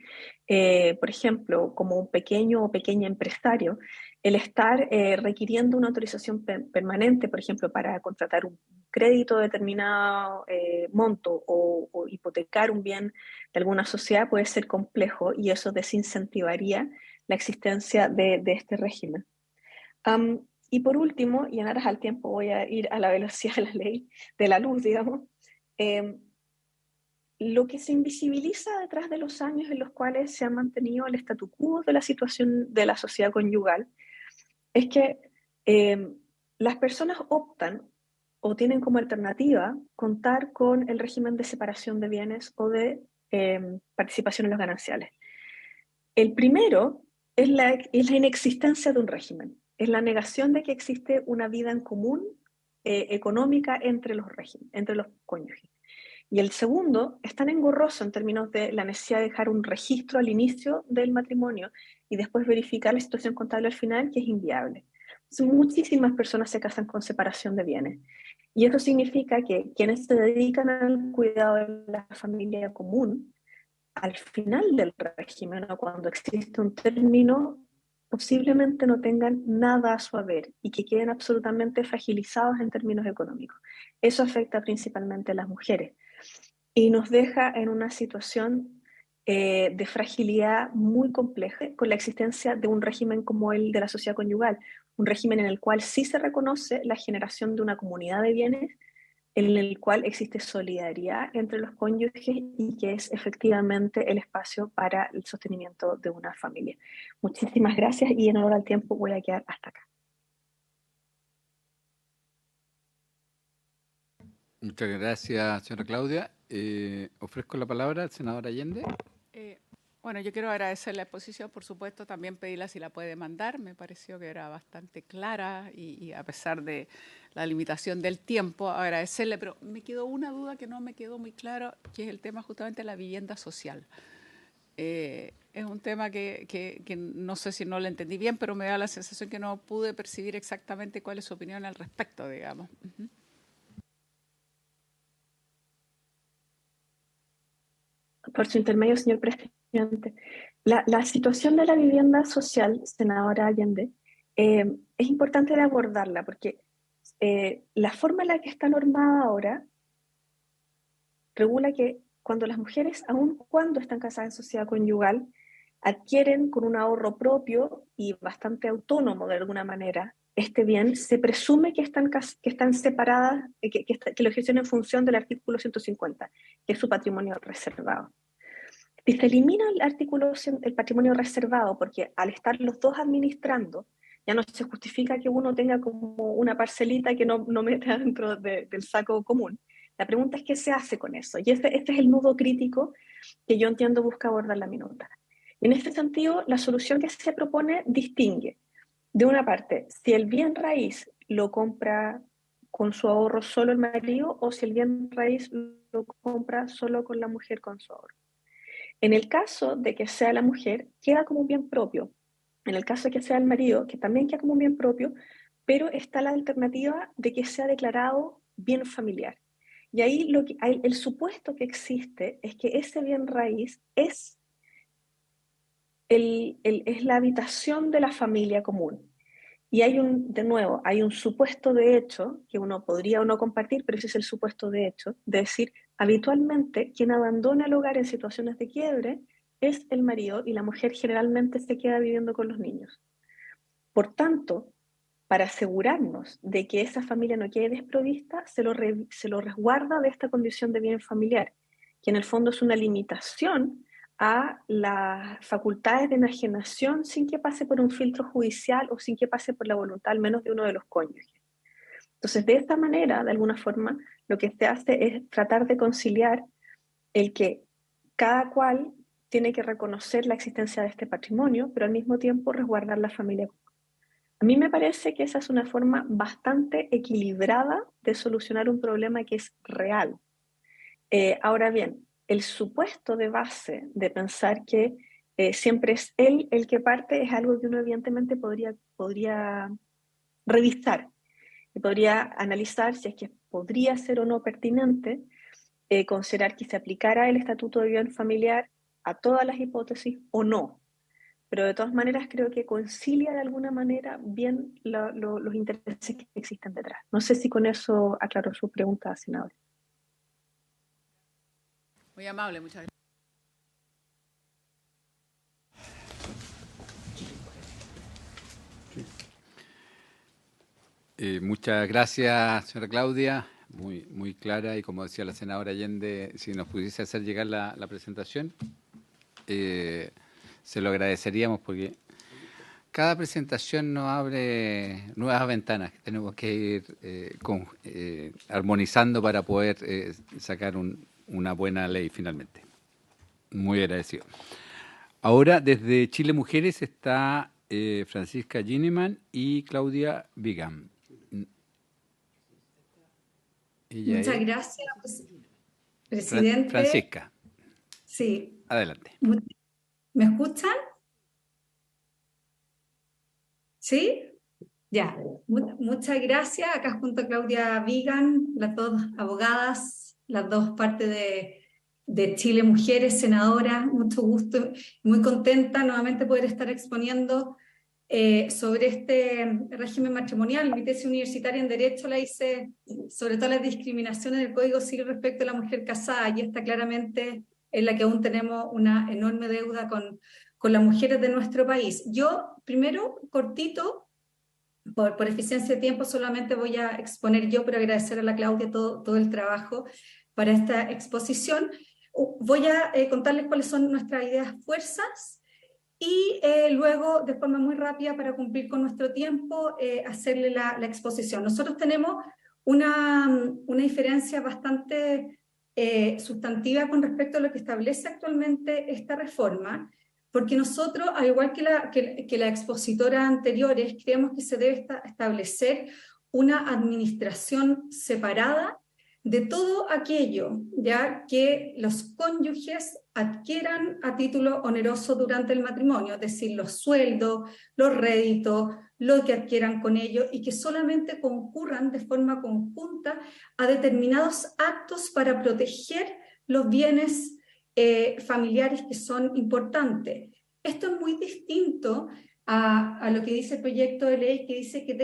por ejemplo, como un pequeño o pequeña empresario, el estar requiriendo una autorización permanente, por ejemplo, para contratar un crédito de determinado monto o hipotecar un bien de alguna sociedad puede ser complejo y eso desincentivaría la existencia de este régimen. Y por último, y en aras al tiempo voy a ir a la velocidad de la ley, de la luz, digamos, lo que se invisibiliza detrás de los años en los cuales se ha mantenido el statu quo de la situación de la sociedad conyugal es que las personas optan o tienen como alternativa contar con el régimen de separación de bienes o de participación en los gananciales. El primero es la inexistencia de un régimen, es la negación de que existe una vida en común económica entre los cónyuges. Y el segundo es tan engorroso en términos de la necesidad de dejar un registro al inicio del matrimonio y después verificar la situación contable al final, que es inviable. Muchísimas personas se casan con separación de bienes. Y eso significa que quienes se dedican al cuidado de la familia común, al final del régimen o cuando existe un término, posiblemente no tengan nada a su haber y que queden absolutamente fragilizados en términos económicos. Eso afecta principalmente a las mujeres y nos deja en una situación de fragilidad muy compleja con la existencia de un régimen como el de la sociedad conyugal, un régimen en el cual sí se reconoce la generación de una comunidad de bienes, en el cual existe solidaridad entre los cónyuges y que es efectivamente el espacio para el sostenimiento de una familia. Muchísimas gracias y en honor al tiempo voy a quedar hasta acá. Muchas gracias, señora Claudia. Ofrezco la palabra al senador Allende. Bueno, yo quiero agradecer la exposición, por supuesto, también pedirla si la puede mandar. Me pareció que era bastante clara y a pesar de la limitación del tiempo, agradecerle. Pero me quedó una duda que no me quedó muy claro, que es el tema justamente de la vivienda social. Es un tema que no sé si no lo entendí bien, pero me da la sensación que no pude percibir exactamente cuál es su opinión al respecto, digamos. Por su intermedio, señor presidente. La situación de la vivienda social, senadora Allende, es importante de abordarla porque la forma en la que está normada ahora regula que cuando las mujeres, aun cuando están casadas en sociedad conyugal, adquieren con un ahorro propio y bastante autónomo de alguna manera este bien, se presume que están separadas, que lo ejercen en función del artículo 150, que es su patrimonio reservado. Si se elimina el patrimonio reservado, porque al estar los dos administrando, ya no se justifica que uno tenga como una parcelita que no meta dentro del saco común, La pregunta es qué se hace con eso. Y este es el nudo crítico que yo entiendo busca abordar la minuta. Y en este sentido, la solución que se propone distingue, de una parte, si el bien raíz lo compra con su ahorro solo el marido o si el bien raíz lo compra solo con la mujer con su ahorro. En el caso de que sea la mujer, queda como un bien propio. En el caso de que sea el marido, que también queda como un bien propio, pero está la alternativa de que sea declarado bien familiar. Y ahí el supuesto que existe es que ese bien raíz es la habitación de la familia común. Y de nuevo, hay un supuesto de hecho que uno podría o no compartir, pero ese es el supuesto de hecho, de decir, habitualmente quien abandona el hogar en situaciones de quiebre es el marido y la mujer generalmente se queda viviendo con los niños. Por tanto, para asegurarnos de que esa familia no quede desprovista, se lo resguarda de esta condición de bien familiar, que en el fondo es una limitación a las facultades de enajenación sin que pase por un filtro judicial o sin que pase por la voluntad al menos de uno de los cónyuges. Entonces, de esta manera, de alguna forma, lo que se hace es tratar de conciliar el que cada cual tiene que reconocer la existencia de este patrimonio, pero al mismo tiempo resguardar la familia. A mí me parece que esa es una forma bastante equilibrada de solucionar un problema que es real. Ahora bien, el supuesto de base de pensar que siempre es él el que parte es algo que uno evidentemente podría revisar y podría analizar si es que podría ser o no pertinente considerar que se aplicara el estatuto de bien familiar a todas las hipótesis o no. Pero de todas maneras creo que concilia de alguna manera bien los intereses que existen detrás. No sé si con eso aclaro su pregunta, senadora. Muy amable, muchas gracias. Muchas gracias, señora Claudia, muy clara, y como decía la senadora Allende, si nos pudiese hacer llegar la presentación, se lo agradeceríamos, porque cada presentación nos abre nuevas ventanas que tenemos que ir armonizando para poder sacar una buena ley finalmente. Muy agradecido. Ahora, desde Chile Mujeres está Francisca Gineman y Claudia Vigan. Muchas gracias, presidente. Francisca. Sí. Adelante. ¿Me escuchan? ¿Sí? Ya. Muchas gracias. Acá junto a Claudia Vigan, las dos abogadas, las dos partes de Chile Mujeres, senadoras. Mucho gusto, muy contenta nuevamente poder estar exponiendo sobre este régimen matrimonial. Mi tesis universitaria en Derecho la hice sobre todas las discriminaciones del Código Civil respecto a la mujer casada, y esta claramente es la que aún tenemos una enorme deuda con las mujeres de nuestro país. Yo, primero, cortito, por eficiencia de tiempo, solamente voy a exponer yo, pero agradecer a la Claudia todo el trabajo para esta exposición. Voy a contarles cuáles son nuestras ideas fuerzas, y luego, de forma muy rápida, para cumplir con nuestro tiempo, hacerle la exposición. Nosotros tenemos una diferencia bastante sustantiva con respecto a lo que establece actualmente esta reforma, porque nosotros, al igual que la expositora anteriores, creemos que se debe establecer una administración separada de todo aquello, ya que los cónyuges adquieran a título oneroso durante el matrimonio, es decir, los sueldos, los réditos, lo que adquieran con ello, y que solamente concurran de forma conjunta a determinados actos para proteger los bienes familiares que son importantes. Esto es muy distinto a lo que dice el proyecto de ley, que dice que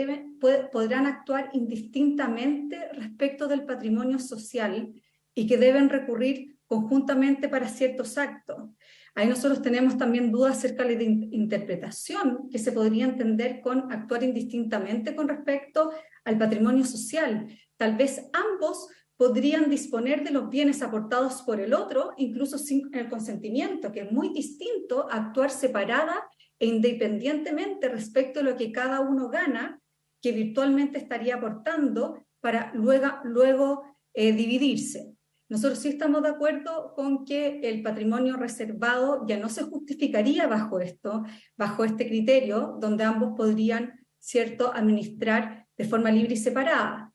podrán actuar indistintamente respecto del patrimonio social y que deben recurrir conjuntamente para ciertos actos. Ahí nosotros tenemos también dudas acerca de la interpretación que se podría entender con actuar indistintamente con respecto al patrimonio social. Tal vez ambos podrían disponer de los bienes aportados por el otro, incluso sin el consentimiento, que es muy distinto a actuar separada e independientemente respecto a lo que cada uno gana, que virtualmente estaría aportando para luego dividirse. Nosotros sí estamos de acuerdo con que el patrimonio reservado ya no se justificaría bajo este criterio, donde ambos podrían, ¿cierto?, administrar de forma libre y separada.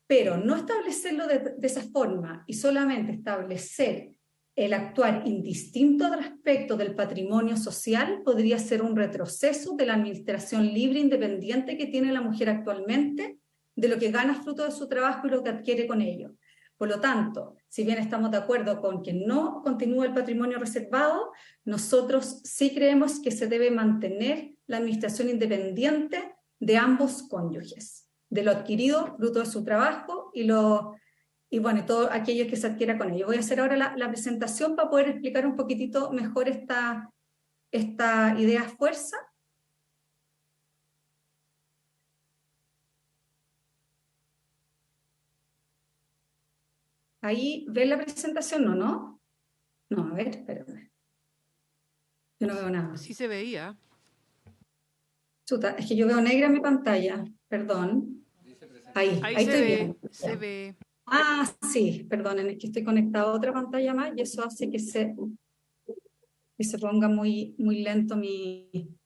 Pero no establecerlo de esa forma y solamente establecer el actuar indistinto respecto del patrimonio social podría ser un retroceso de la administración libre e independiente que tiene la mujer actualmente, de lo que gana fruto de su trabajo y lo que adquiere con ello. Por lo tanto, si bien estamos de acuerdo con que no continúe el patrimonio reservado, nosotros sí creemos que se debe mantener la administración independiente de ambos cónyuges, de lo adquirido fruto de su trabajo y todo aquello que se adquiera con ello. Voy a hacer ahora la presentación para poder explicar un poquitito mejor esta idea fuerza. Ahí, ¿ven la presentación? ¿No? No, a ver, espérame. Yo no veo nada. Sí se veía. Chuta, es que yo veo negra mi pantalla, perdón. Ahí estoy bien. Se ve. Ah, sí, perdonen, es que estoy conectada a otra pantalla más y eso hace que se ponga muy lento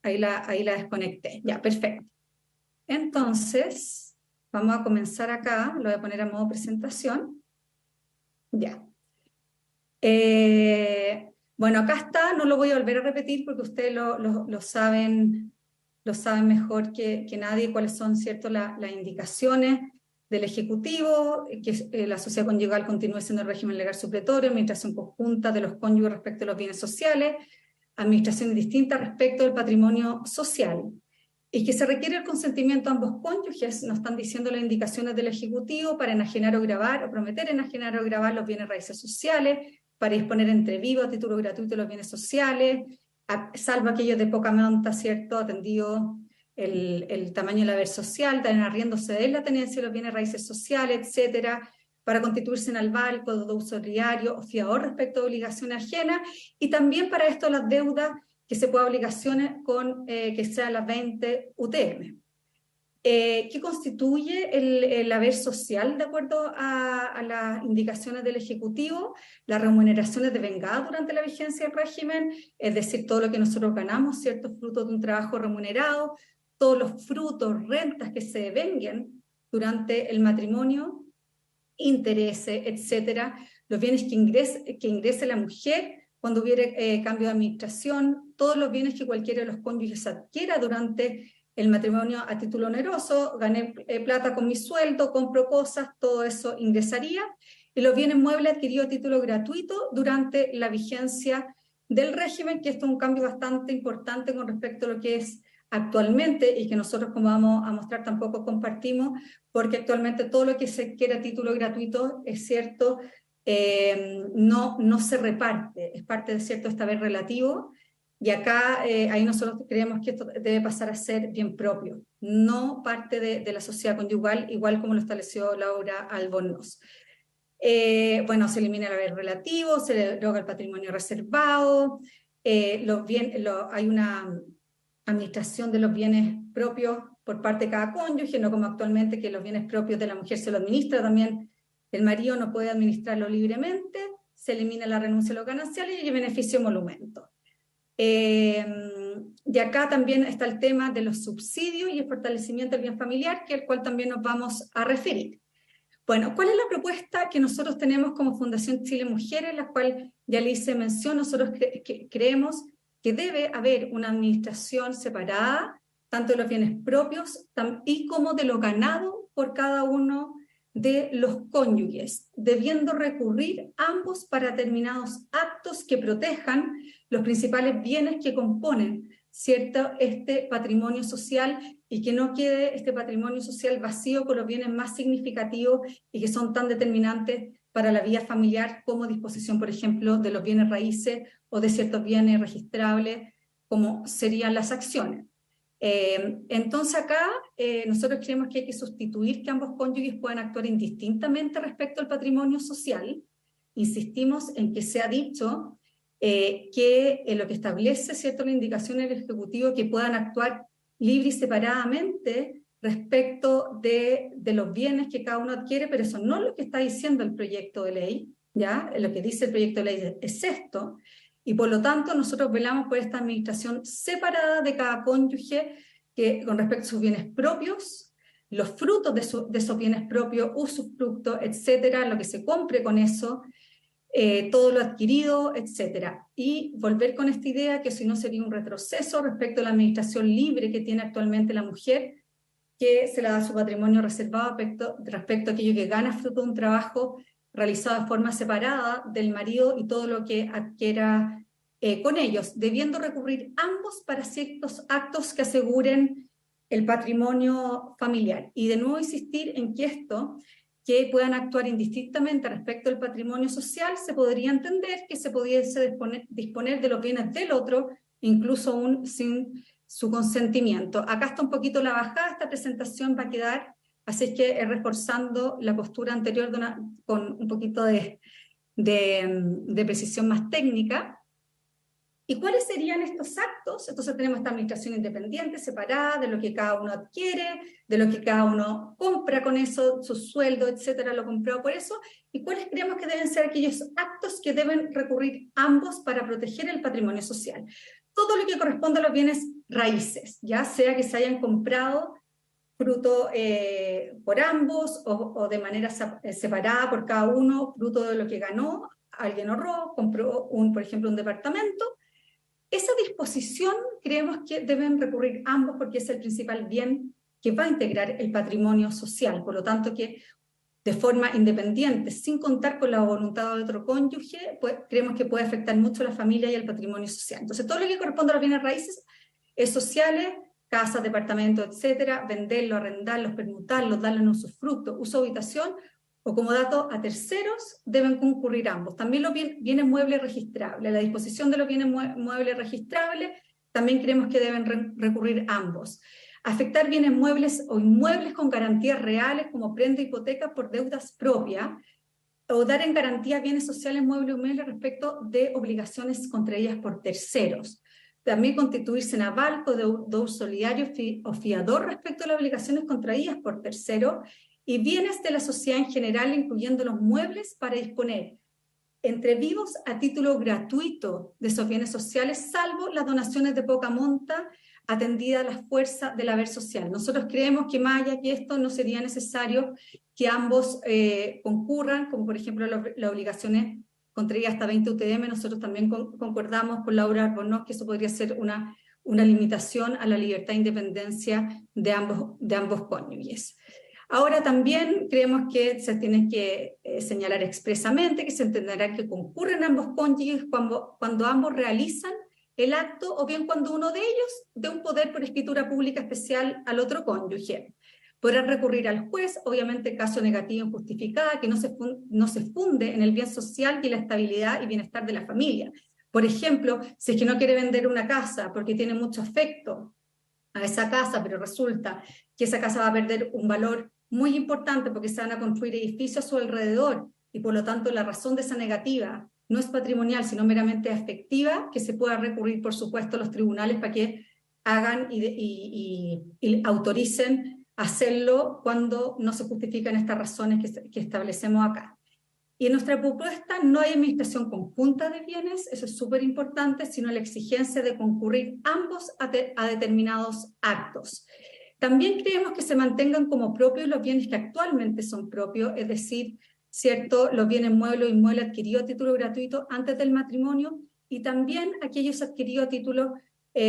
ahí la desconecté. Ya, perfecto. Entonces, vamos a comenzar acá, lo voy a poner a modo presentación. Ya. Bueno, acá está, no lo voy a volver a repetir porque ustedes lo saben mejor que nadie cuáles son, ¿cierto?, las indicaciones del Ejecutivo, que la sociedad conyugal continúe siendo el régimen legal supletorio, administración conjunta de los cónyuges respecto a los bienes sociales, administración distinta respecto al patrimonio social, y que se requiere el consentimiento de ambos cónyuges, nos están diciendo las indicaciones del Ejecutivo, para enajenar o gravar, o prometer enajenar o gravar los bienes raíces sociales, para disponer entre vivos a título gratuito los bienes sociales, salvo aquellos de poca monta, ¿cierto?, atendido el tamaño del haber social, también arriéndose de él la tenencia de los bienes raíces sociales, etcétera, para constituirse en albar, codo de uso diario o fiador respecto a obligaciones ajenas, y también para esto las deudas que se puedan obligaciones con que sean las 20 UTM. ¿Qué constituye el haber social de acuerdo a las indicaciones del Ejecutivo? Las remuneraciones devengadas durante la vigencia del régimen, es decir, todo lo que nosotros ganamos, ciertos frutos de un trabajo remunerado, todos los frutos, rentas que se devenguen durante el matrimonio, intereses, etcétera, los bienes que ingrese la mujer cuando hubiere cambio de administración, todos los bienes que cualquiera de los cónyuges adquiera durante el matrimonio a título oneroso, gané plata con mi sueldo, compro cosas, todo eso ingresaría, y los bienes muebles adquiridos a título gratuito durante la vigencia del régimen, que esto es un cambio bastante importante con respecto a lo que es actualmente, y que nosotros, como vamos a mostrar, tampoco compartimos, porque actualmente todo lo que se quiera a título gratuito, es cierto, no se reparte, es parte de cierto este haber relativo, y acá ahí nosotros creemos que esto debe pasar a ser bien propio, no parte de la sociedad conyugal, igual como lo estableció Laura Albornoz. Bueno, se elimina el haber relativo, se deroga el patrimonio reservado, hay una administración de los bienes propios por parte de cada cónyuge, no como actualmente que los bienes propios de la mujer se lo administra, también el marido no puede administrarlo libremente, se elimina la renuncia a los gananciales y el beneficio emolumento. Y acá también está el tema de los subsidios y el fortalecimiento del bien familiar, que al cual también nos vamos a referir. Bueno, ¿cuál es la propuesta que nosotros tenemos como Fundación Chile Mujeres, la cual ya le hice mención? Nosotros creemos que debe haber una administración separada, tanto de los bienes propios y como de lo ganado por cada uno de los cónyuges, debiendo recurrir ambos para determinados actos que protejan los principales bienes que componen, ¿cierto?, este patrimonio social, y que no quede este patrimonio social vacío con los bienes más significativos y que son tan determinantes para la vida familiar, como disposición, por ejemplo, de los bienes raíces o de ciertos bienes registrables, como serían las acciones. Entonces acá nosotros creemos que hay que sustituir que ambos cónyuges puedan actuar indistintamente respecto al patrimonio social. Insistimos en que se ha dicho que lo que establece, ¿cierto?, la indicación del Ejecutivo, que puedan actuar libre y separadamente respecto de los bienes que cada uno adquiere, pero eso no es lo que está diciendo el proyecto de ley, ¿ya? Lo que dice el proyecto de ley es esto, y por lo tanto nosotros velamos por esta administración separada de cada cónyuge que, con respecto a sus bienes propios, los frutos de esos bienes propios, usufructo, etcétera, lo que se compre con eso, todo lo adquirido, etcétera. Y volver con esta idea que si no sería un retroceso respecto a la administración libre que tiene actualmente la mujer, que se le da su patrimonio reservado respecto a aquello que gana fruto de un trabajo realizado de forma separada del marido y todo lo que adquiera con ellos, debiendo recurrir ambos para ciertos actos que aseguren el patrimonio familiar. Y de nuevo insistir en que esto, que puedan actuar indistintamente respecto al patrimonio social, se podría entender que se pudiese disponer de los bienes del otro, incluso aún sin su consentimiento. Acá está un poquito la bajada, esta presentación va a quedar, así es que reforzando la postura anterior con un poquito de precisión más técnica. ¿Y cuáles serían estos actos? Entonces tenemos esta administración independiente, separada, de lo que cada uno adquiere, de lo que cada uno compra con eso, su sueldo, etcétera, lo comprado por eso. ¿Y cuáles creemos que deben ser aquellos actos que deben recurrir ambos para proteger el patrimonio social? Todo lo que corresponde a los bienes raíces, ya sea que se hayan comprado fruto por ambos o de manera separada por cada uno, fruto de lo que ganó, alguien ahorró, compró, por ejemplo, un departamento. Esa disposición creemos que deben recurrir ambos porque es el principal bien que va a integrar el patrimonio social. Por lo tanto, que de forma independiente, sin contar con la voluntad de otro cónyuge, pues, creemos que puede afectar mucho a la familia y al patrimonio social. Entonces, todo lo que corresponde a los bienes raíces es sociales, casas, departamentos, etcétera, venderlos, arrendarlos, permutarlos, darles un usufructo, uso de habitación o como dato a terceros, deben concurrir ambos. También los bienes muebles registrables. La disposición de los bienes muebles registrables también creemos que deben recurrir ambos. Afectar bienes muebles o inmuebles con garantías reales como prenda hipoteca por deudas propias o dar en garantía bienes sociales muebles o inmuebles respecto de obligaciones contraídas por terceros. También constituirse en aval, deudor solidario o fiador respecto a las obligaciones contraídas por terceros y bienes de la sociedad en general, incluyendo los muebles, para disponer entre vivos a título gratuito de esos bienes sociales, salvo las donaciones de poca monta atendida a la fuerza del haber social. Nosotros creemos que más allá que esto no sería necesario que ambos concurran, como por ejemplo las obligaciones contraídas hasta 20 UTM. Nosotros también concordamos con Laura Albornoz que eso podría ser una limitación a la libertad e independencia de ambos cónyuges. Ahora también creemos que se tiene que señalar expresamente que se entenderá que concurren ambos cónyuges cuando ambos realizan el acto o bien cuando uno de ellos dé un poder por escritura pública especial al otro cónyuge. Podrán recurrir al juez, obviamente caso negativo injustificada, que no se funde en el bien social y la estabilidad y bienestar de la familia. Por ejemplo, si es que no quiere vender una casa porque tiene mucho afecto a esa casa, pero resulta que esa casa va a perder un valor muy importante porque se van a construir edificios a su alrededor y por lo tanto la razón de esa negativa no es patrimonial, sino meramente afectiva, que se pueda recurrir, por supuesto, a los tribunales para que hagan y autoricen hacerlo cuando no se justifican estas razones que establecemos acá. Y en nuestra propuesta no hay administración conjunta de bienes, eso es súper importante, sino la exigencia de concurrir ambos a determinados actos. También creemos que se mantengan como propios los bienes que actualmente son propios, es decir, ¿cierto?, los bienes muebles o inmuebles adquiridos a título gratuito antes del matrimonio y también aquellos adquiridos a título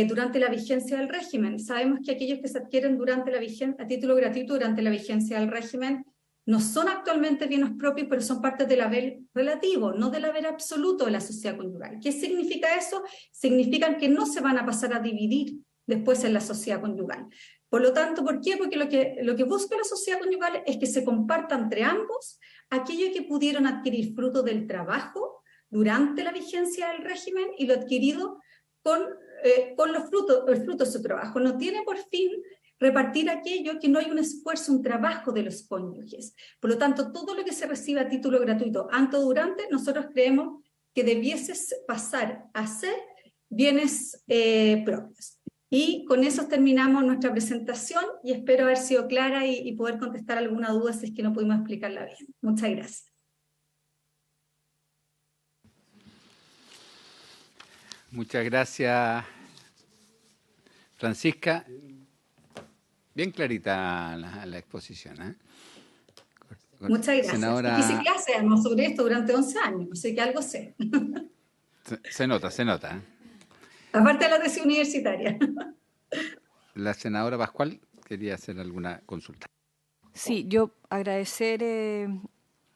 durante la vigencia del régimen. Sabemos que aquellos que se adquieren a título gratuito durante la vigencia del régimen no son actualmente bienes propios, pero son parte del haber relativo, no del haber absoluto de la sociedad conyugal. ¿Qué significa eso? Significa que no se van a pasar a dividir después en la sociedad conyugal. Por lo tanto, ¿por qué? Porque lo que busca la sociedad conyugal es que se comparta entre ambos aquello que pudieron adquirir fruto del trabajo durante la vigencia del régimen y lo adquirido con el fruto de su trabajo. No tiene por fin repartir aquello que no hay un esfuerzo, un trabajo de los cónyuges. Por lo tanto, todo lo que se recibe a título gratuito antes o durante, nosotros creemos que debiese pasar a ser bienes propios. Y con eso terminamos nuestra presentación y espero haber sido clara y poder contestar alguna duda si es que no pudimos explicarla bien. Muchas gracias. Muchas gracias, Francisca. Bien clarita la exposición, ¿eh? Muchas gracias. Senadora... Hice clases además sobre esto durante 11 años, así que algo sé. Se nota, ¿eh? Aparte de la tesis universitaria. La senadora Pascual quería hacer alguna consulta. Sí, yo agradecer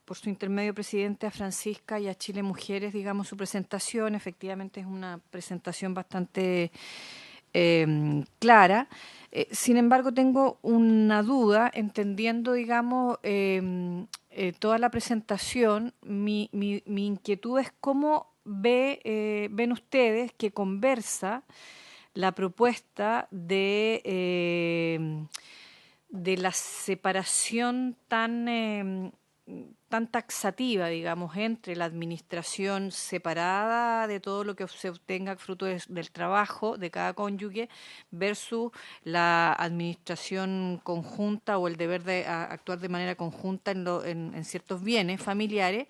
por su intermedio, presidente, a Francisca y a Chile Mujeres, digamos, su presentación. Efectivamente es una presentación bastante clara. Sin embargo, tengo una duda, entendiendo, digamos, toda la presentación. Mi inquietud es cómo ven ustedes que conversa la propuesta de la separación tan taxativa, digamos, entre la administración separada de todo lo que se obtenga fruto del trabajo de cada cónyuge versus la administración conjunta o el deber de actuar de manera conjunta en ciertos bienes familiares,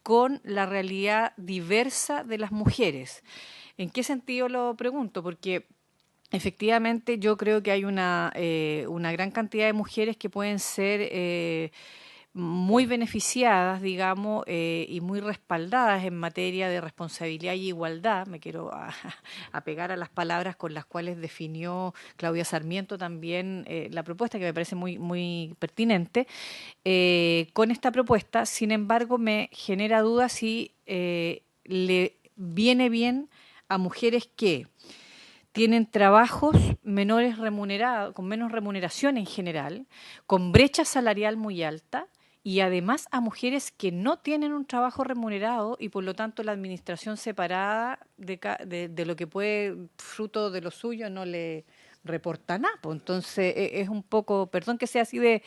con la realidad diversa de las mujeres. ¿En qué sentido lo pregunto? Porque efectivamente yo creo que hay una gran cantidad de mujeres que pueden ser muy beneficiadas, digamos, y muy respaldadas en materia de responsabilidad y igualdad. Me quiero apegar a las palabras con las cuales definió Claudia Sarmiento también la propuesta, que me parece muy, muy pertinente. Con esta propuesta, sin embargo, me genera dudas si le viene bien a mujeres que tienen trabajos menores remunerados, con menos remuneración en general, con brecha salarial muy alta, y además a mujeres que no tienen un trabajo remunerado y por lo tanto la administración separada de lo que puede, fruto de lo suyo, no le reporta nada. Entonces es un poco, perdón que sea así de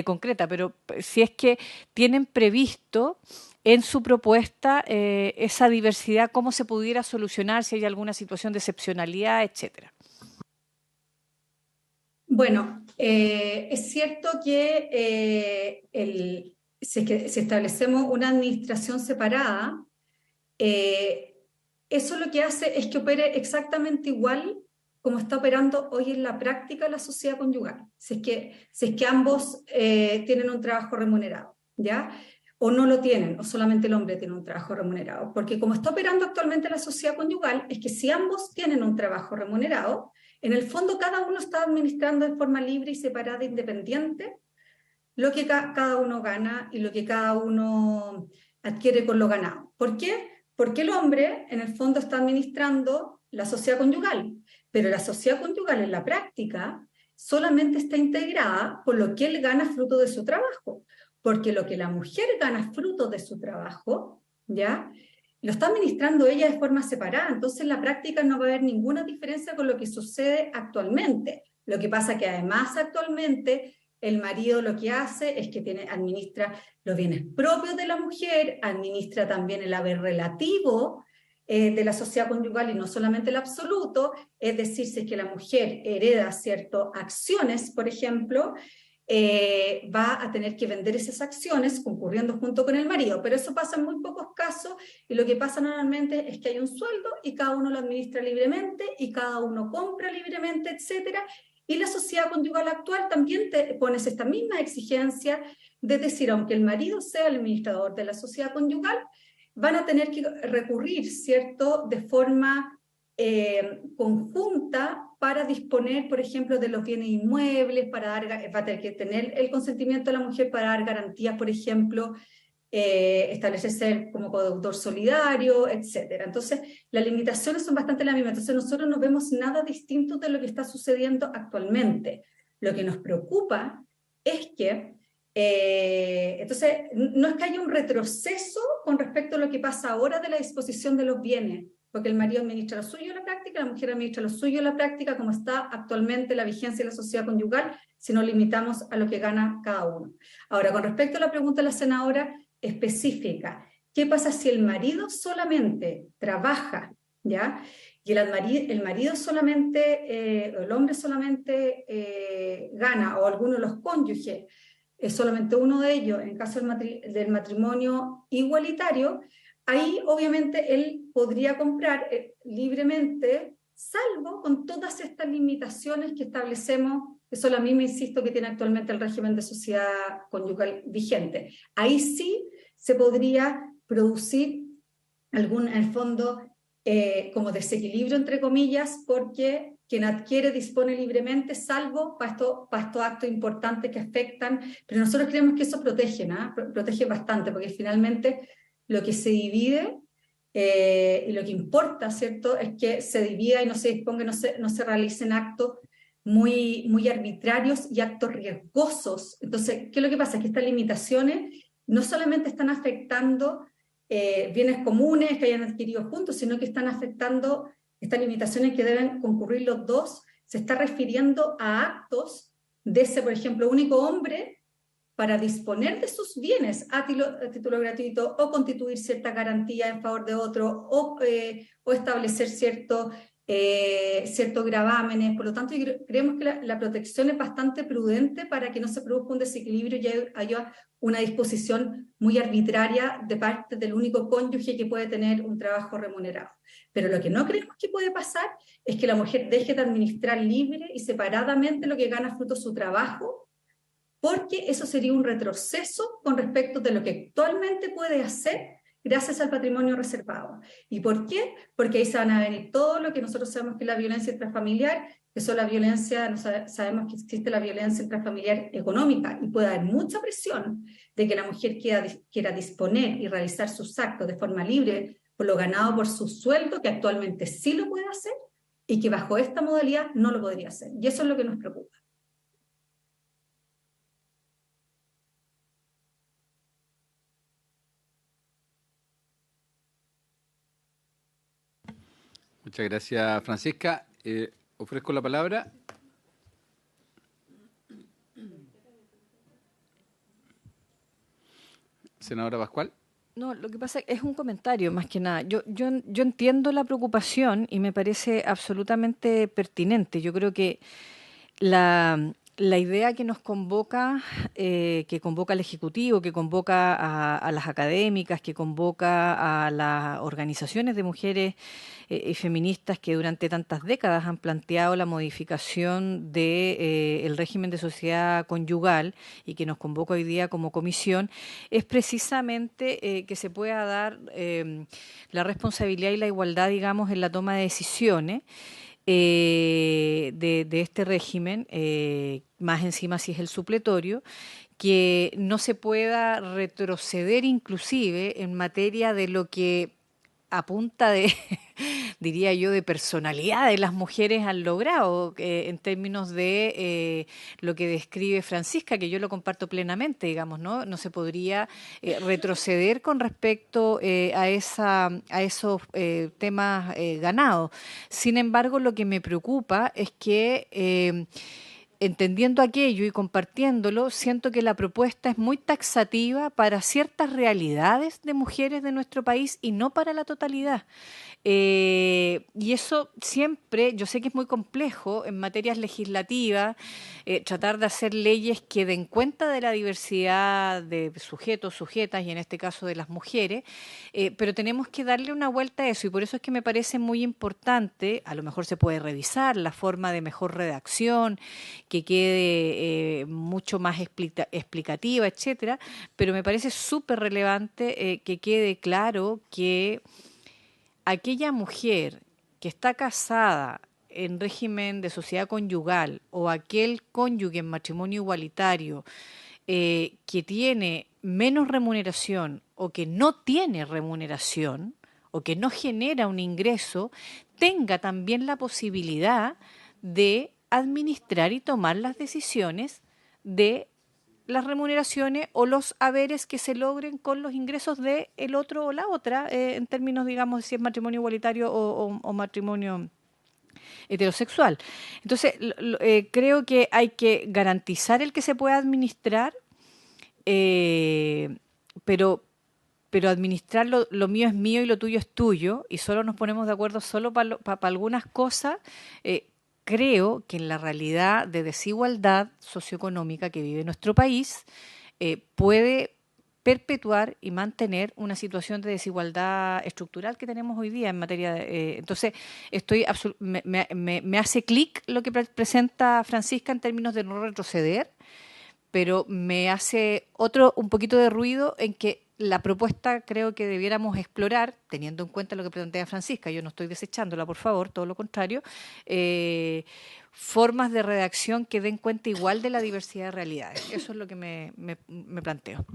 concreta, pero si es que tienen previsto en su propuesta esa diversidad, cómo se pudiera solucionar, si hay alguna situación de excepcionalidad, etcétera. Bueno, es cierto que si establecemos una administración separada, eso lo que hace es que opere exactamente igual como está operando hoy en la práctica la sociedad conyugal, si es que ambos tienen un trabajo remunerado, ¿ya? O no lo tienen, o solamente el hombre tiene un trabajo remunerado. Porque como está operando actualmente la sociedad conyugal, es que si ambos tienen un trabajo remunerado, en el fondo cada uno está administrando de forma libre y separada, independiente, lo que cada uno gana y lo que cada uno adquiere con lo ganado. ¿Por qué? Porque el hombre en el fondo está administrando la sociedad conyugal, pero la sociedad conyugal en la práctica solamente está integrada por lo que él gana fruto de su trabajo, porque lo que la mujer gana fruto de su trabajo, ¿ya?, lo está administrando ella de forma separada. Entonces en la práctica no va a haber ninguna diferencia con lo que sucede actualmente. Lo que pasa que además actualmente el marido lo que hace es que administra los bienes propios de la mujer, administra también el haber relativo de la sociedad conyugal y no solamente el absoluto, es decir, si es que la mujer hereda ciertas acciones, por ejemplo, va a tener que vender esas acciones concurriendo junto con el marido, pero eso pasa en muy pocos casos y lo que pasa normalmente es que hay un sueldo y cada uno lo administra libremente y cada uno compra libremente, etcétera. Y la sociedad conyugal actual también te pones esta misma exigencia de decir, aunque el marido sea el administrador de la sociedad conyugal, van a tener que recurrir, ¿cierto?, de forma conjunta para disponer, por ejemplo, de los bienes inmuebles, va a tener que tener el consentimiento de la mujer para dar garantías, por ejemplo, establecerse como codeudor solidario, etc. Entonces, las limitaciones son bastante las mismas. Entonces, nosotros no vemos nada distinto de lo que está sucediendo actualmente. Lo que nos preocupa es que, entonces, no es que haya un retroceso con respecto a lo que pasa ahora de la disposición de los bienes, porque el marido administra lo suyo en la práctica, la mujer administra lo suyo en la práctica, como está actualmente la vigencia de la sociedad conyugal, si nos limitamos a lo que gana cada uno. Ahora, con respecto a la pregunta de la senadora específica, ¿qué pasa si el marido solamente trabaja, ¿ya?, y el marido solamente, el hombre solamente gana, o alguno de los cónyuges, solamente uno de ellos, en caso del matrimonio igualitario, ahí obviamente él podría comprar libremente, salvo con todas estas limitaciones que establecemos, que son las mismas, insisto, que tiene actualmente el régimen de sociedad conyugal vigente. Ahí sí se podría producir en el fondo, como desequilibrio, entre comillas, porque quien adquiere dispone libremente, salvo para estos actos importantes que afectan, pero nosotros creemos que eso protege, ¿no? Protege bastante, porque finalmente lo que se divide y lo que importa, ¿cierto?, es que se divida y no se disponga, no se realicen actos muy arbitrarios y actos riesgosos. Entonces, ¿qué es lo que pasa? Es que estas limitaciones no solamente están afectando bienes comunes que hayan adquirido juntos, sino que están afectando estas limitaciones que deben concurrir los dos. Se está refiriendo a actos de ese, por ejemplo, único hombre para disponer de sus bienes a título gratuito, o constituir cierta garantía en favor de otro, o establecer ciertos gravámenes. Por lo tanto, creemos que la protección es bastante prudente para que no se produzca un desequilibrio y haya una disposición muy arbitraria de parte del único cónyuge que puede tener un trabajo remunerado. Pero lo que no creemos que puede pasar es que la mujer deje de administrar libre y separadamente lo que gana fruto de su trabajo, porque eso sería un retroceso con respecto de lo que actualmente puede hacer gracias al patrimonio reservado. ¿Y por qué? Porque ahí se van a venir todo lo que nosotros sabemos que es la violencia intrafamiliar, que son la violencia, sabemos que existe la violencia intrafamiliar económica, y puede haber mucha presión de que la mujer quiera disponer y realizar sus actos de forma libre por lo ganado por su sueldo, que actualmente sí lo puede hacer, y que bajo esta modalidad no lo podría hacer. Y eso es lo que nos preocupa. Muchas gracias, Francisca. Ofrezco la palabra. Senadora Pascual. No, lo que pasa es un comentario más que nada. Yo entiendo la preocupación y me parece absolutamente pertinente. Yo creo que la idea que nos convoca, que convoca al Ejecutivo, que convoca a las académicas, que convoca a las organizaciones de mujeres y feministas que durante tantas décadas han planteado la modificación del régimen de sociedad conyugal, y que nos convoca hoy día como comisión, es precisamente que se pueda dar la responsabilidad y la igualdad, digamos, en la toma de decisiones de este régimen, más encima si es el supletorio, que no se pueda retroceder inclusive en materia de lo que a punta de, diría yo, de personalidad de las mujeres han logrado, en términos de lo que describe Francisca, que yo lo comparto plenamente, digamos, ¿no? No se podría retroceder con respecto a esos temas ganados. Sin embargo, lo que me preocupa es que entendiendo aquello y compartiéndolo, siento que la propuesta es muy taxativa para ciertas realidades de mujeres de nuestro país y no para la totalidad. Y eso siempre, yo sé que es muy complejo en materias legislativas, tratar de hacer leyes que den cuenta de la diversidad de sujetos, sujetas, y en este caso de las mujeres, pero tenemos que darle una vuelta a eso, y por eso es que me parece muy importante, a lo mejor se puede revisar la forma de mejor redacción, que quede mucho más explicativa, etcétera, pero me parece súper relevante que quede claro que aquella mujer que está casada en régimen de sociedad conyugal, o aquel cónyuge en matrimonio igualitario que tiene menos remuneración, o que no tiene remuneración, o que no genera un ingreso, tenga también la posibilidad de administrar y tomar las decisiones de las remuneraciones o los haberes que se logren con los ingresos de el otro o la otra, en términos, digamos, si es matrimonio igualitario o matrimonio heterosexual. Entonces, creo que hay que garantizar el que se pueda administrar, pero pero administrar lo mío es mío y lo tuyo es tuyo, y solo nos ponemos de acuerdo solo para algunas cosas, creo que en la realidad de desigualdad socioeconómica que vive nuestro país, puede perpetuar y mantener una situación de desigualdad estructural que tenemos hoy día en materia de... entonces, me hace clic lo que presenta Francisca en términos de no retroceder, pero me hace un poquito de ruido en que la propuesta creo que debiéramos explorar, teniendo en cuenta lo que plantea Francisca, yo no estoy desechándola, por favor, todo lo contrario, formas de redacción que den cuenta igual de la diversidad de realidades. Eso es lo que me planteo.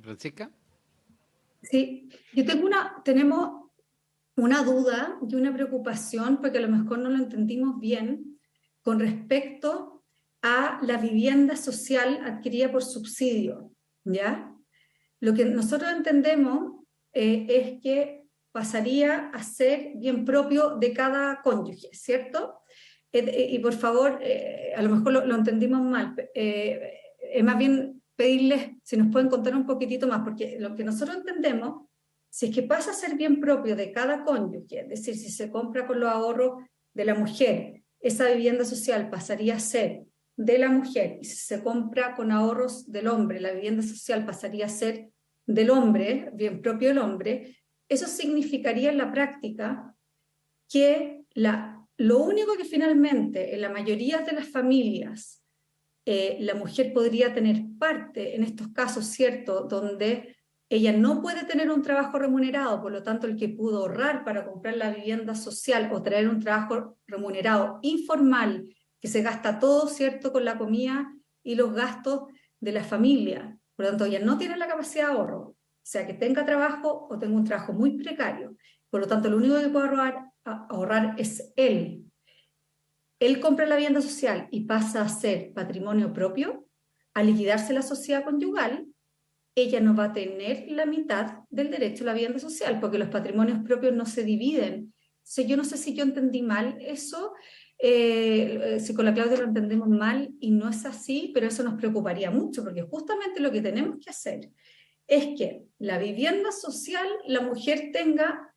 Francisca. Sí, tenemos una duda y una preocupación, porque a lo mejor no lo entendimos bien, con respecto a la vivienda social adquirida por subsidio, ¿ya? Lo que nosotros entendemos es que pasaría a ser bien propio de cada cónyuge, ¿cierto? Y por favor, a lo mejor lo entendimos mal, es más bien pedirles si nos pueden contar un poquitito más, porque lo que nosotros entendemos, si es que pasa a ser bien propio de cada cónyuge, es decir, si se compra con los ahorros de la mujer, esa vivienda social pasaría a ser de la mujer, y si se compra con ahorros del hombre, la vivienda social pasaría a ser del hombre, bien propio del hombre. Eso significaría en la práctica que lo único que finalmente en la mayoría de las familias la mujer podría tener parte en estos casos, ¿cierto?, donde ella no puede tener un trabajo remunerado, por lo tanto el que pudo ahorrar para comprar la vivienda social o traer un trabajo remunerado informal, que se gasta todo, ¿cierto?, con la comida y los gastos de la familia. Por lo tanto, ella no tiene la capacidad de ahorro, sea que tenga trabajo o tenga un trabajo muy precario. Por lo tanto, lo único que puede ahorrar es él. Él compra la vivienda social y pasa a ser patrimonio propio. Al liquidarse la sociedad conyugal, ella no va a tener la mitad del derecho a la vivienda social, porque los patrimonios propios no se dividen. Entonces, yo no sé si yo entendí mal eso, si con la Claudia lo entendemos mal y no es así, pero eso nos preocuparía mucho, porque justamente lo que tenemos que hacer es que la vivienda social, la mujer tenga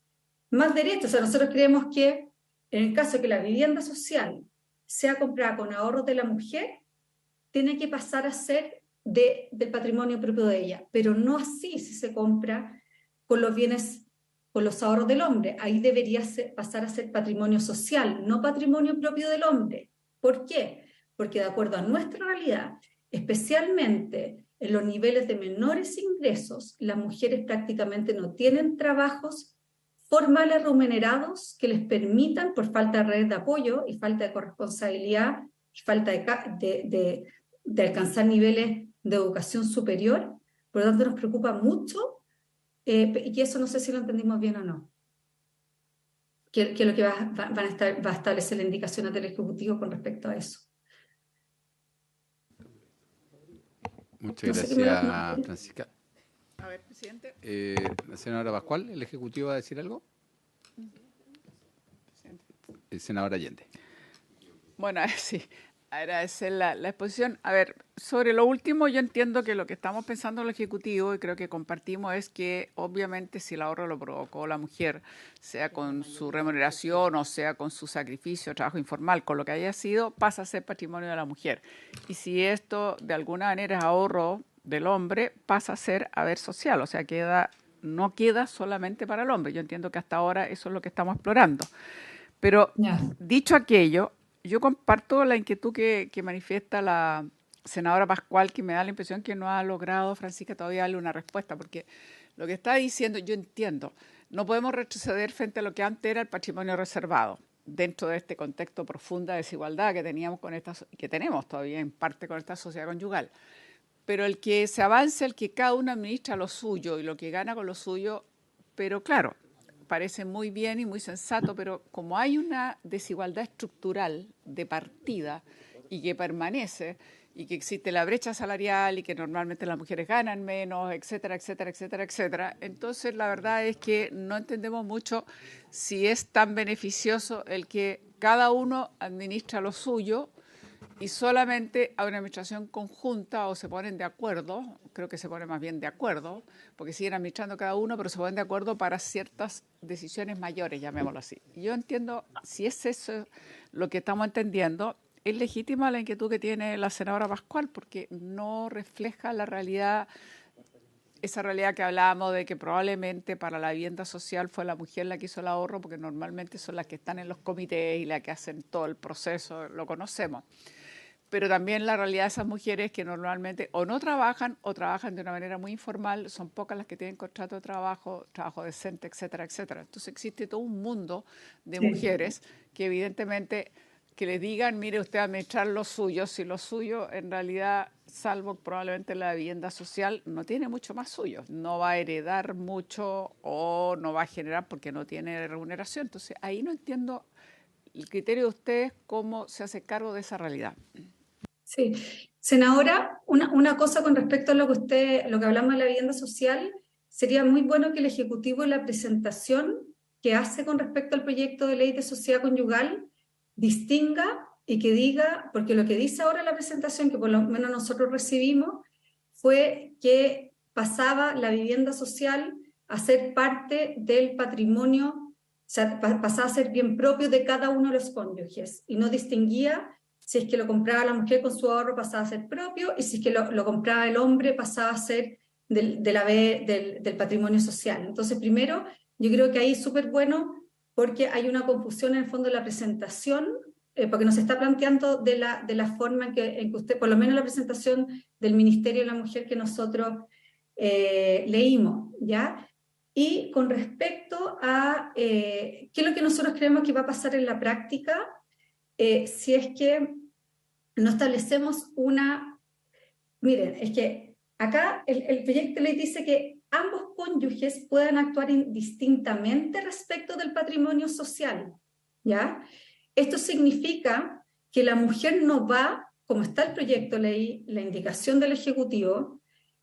más derechos. O sea, nosotros creemos que en el caso de que la vivienda social sea comprada con ahorros de la mujer, tiene que pasar a ser del patrimonio propio de ella, pero no así si se compra con los bienes, con los ahorros del hombre. Ahí debería pasar a ser patrimonio social, no patrimonio propio del hombre. ¿Por qué? Porque de acuerdo a nuestra realidad, especialmente en los niveles de menores ingresos, las mujeres prácticamente no tienen trabajos formales remunerados que les permitan, por falta de red de apoyo y falta de corresponsabilidad, falta de alcanzar niveles de educación superior. Por lo tanto, nos preocupa mucho, y eso no sé si lo entendimos bien o no, que lo que va a establecer la indicación del Ejecutivo con respecto a eso. Muchas gracias, Francisca. A ver, presidente. La senadora Pascual, ¿el Ejecutivo va a decir algo? Senadora Allende. Bueno, sí, agradecer la exposición. A ver, sobre lo último, yo entiendo que lo que estamos pensando en el Ejecutivo, y creo que compartimos, es que obviamente si el ahorro lo provocó la mujer, sea con su remuneración o sea con su sacrificio, trabajo informal, con lo que haya sido, pasa a ser patrimonio de la mujer. Y si esto de alguna manera es ahorro del hombre, pasa a ser haber social, o sea, no queda solamente para el hombre. Yo entiendo que hasta ahora eso es lo que estamos explorando. Pero dicho aquello, yo comparto la inquietud que manifiesta la senadora Pascual, que me da la impresión que no ha logrado, Francisca, todavía darle una respuesta, porque lo que está diciendo, yo entiendo, no podemos retroceder frente a lo que antes era el patrimonio reservado, dentro de este contexto de profunda desigualdad que tenemos todavía en parte con esta sociedad conyugal. Pero el que se avance, el que cada uno administra lo suyo y lo que gana con lo suyo, pero claro, parece muy bien y muy sensato, pero como hay una desigualdad estructural de partida y que permanece, y que existe la brecha salarial y que normalmente las mujeres ganan menos, etcétera, etcétera, etcétera, etcétera, entonces la verdad es que no entendemos mucho si es tan beneficioso el que cada uno administra lo suyo y solamente a una administración conjunta o se ponen de acuerdo, creo que se ponen más bien de acuerdo, porque siguen administrando cada uno, pero se ponen de acuerdo para ciertas decisiones mayores, llamémoslo así. Yo entiendo, si es eso lo que estamos entendiendo, es legítima la inquietud que tiene la senadora Pascual, porque no refleja la realidad, esa realidad que hablábamos de que probablemente para la vivienda social fue la mujer la que hizo el ahorro, porque normalmente son las que están en los comités y las que hacen todo el proceso, lo conocemos. Pero también la realidad de esas mujeres que normalmente o no trabajan o trabajan de una manera muy informal, son pocas las que tienen contrato de trabajo, trabajo decente, etcétera, etcétera. Entonces existe todo un mundo de mujeres que evidentemente que le digan, mire usted a administrar lo suyo, si lo suyo en realidad, salvo probablemente la vivienda social, no tiene mucho más suyo, no va a heredar mucho o no va a generar porque no tiene remuneración. Entonces ahí no entiendo el criterio de ustedes, cómo se hace cargo de esa realidad. Sí, senadora, una cosa con respecto a lo que hablamos de la vivienda social, sería muy bueno que el Ejecutivo en la presentación que hace con respecto al proyecto de ley de sociedad conyugal distinga y que diga, porque lo que dice ahora la presentación, que por lo menos nosotros recibimos, fue que pasaba la vivienda social a ser parte del patrimonio, o sea, pasaba a ser bien propio de cada uno de los cónyuges y no distinguía si es que lo compraba la mujer con su ahorro pasaba a ser propio y si es que lo compraba el hombre pasaba a ser del patrimonio social. Entonces, primero, yo creo que ahí es súper bueno porque hay una confusión en el fondo de la presentación, porque nos está planteando de la forma en que usted, por lo menos la presentación del Ministerio de la Mujer que nosotros leímos, ¿ya? Y con respecto a qué es lo que nosotros creemos que va a pasar en la práctica, si es que no establecemos una... Miren, es que acá el proyecto de ley dice que ambos cónyuges puedan actuar indistintamente respecto del patrimonio social, ¿ya? Esto significa que la mujer no va, como está el proyecto de ley, la indicación del Ejecutivo,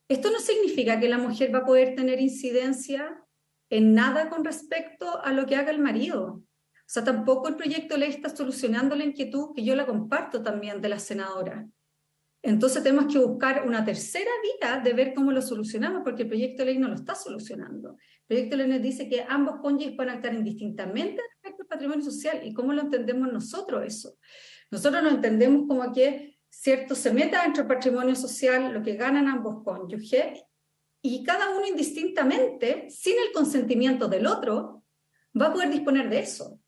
esto no significa que la mujer va a poder tener incidencia en nada con respecto a lo que haga el marido. O sea, tampoco el proyecto de ley está solucionando la inquietud, que yo la comparto también de la senadora. Entonces tenemos que buscar una tercera vía de ver cómo lo solucionamos, porque el proyecto de ley no lo está solucionando. El proyecto de ley nos dice que ambos cónyuges pueden actuar indistintamente respecto al patrimonio social. ¿Y cómo lo entendemos nosotros eso? Nosotros lo entendemos como que, cierto, se meta dentro del patrimonio social lo que ganan ambos cónyuges y cada uno indistintamente, sin el consentimiento del otro, va a poder disponer de eso.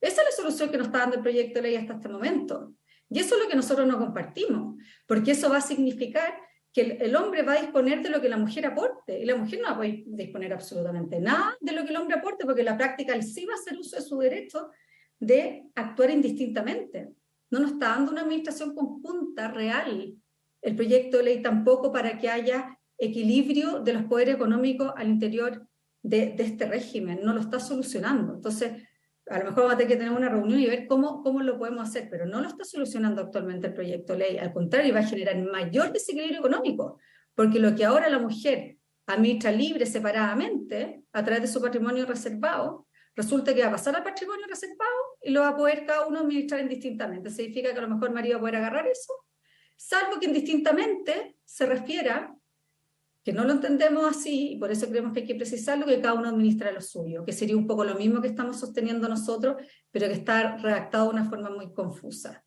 Esa es la solución que nos está dando el proyecto de ley hasta este momento. Y eso es lo que nosotros no compartimos, porque eso va a significar que el hombre va a disponer de lo que la mujer aporte, y la mujer no va a poder disponer absolutamente nada de lo que el hombre aporte, porque en la práctica él sí va a hacer uso de su derecho de actuar indistintamente. No nos está dando una administración conjunta real el proyecto de ley tampoco para que haya equilibrio de los poderes económicos al interior de este régimen, no lo está solucionando. Entonces, a lo mejor vamos a tener que tener una reunión y ver cómo lo podemos hacer, pero no lo está solucionando actualmente el proyecto de ley. Al contrario, va a generar mayor desequilibrio económico, porque lo que ahora la mujer administra libre, separadamente, a través de su patrimonio reservado, resulta que va a pasar al patrimonio reservado y lo va a poder cada uno administrar indistintamente. Significa que a lo mejor el marido va a poder agarrar eso, salvo que indistintamente se refiera, que no lo entendemos así, y por eso creemos que hay que precisarlo, que cada uno administra lo suyo, que sería un poco lo mismo que estamos sosteniendo nosotros, pero que está redactado de una forma muy confusa.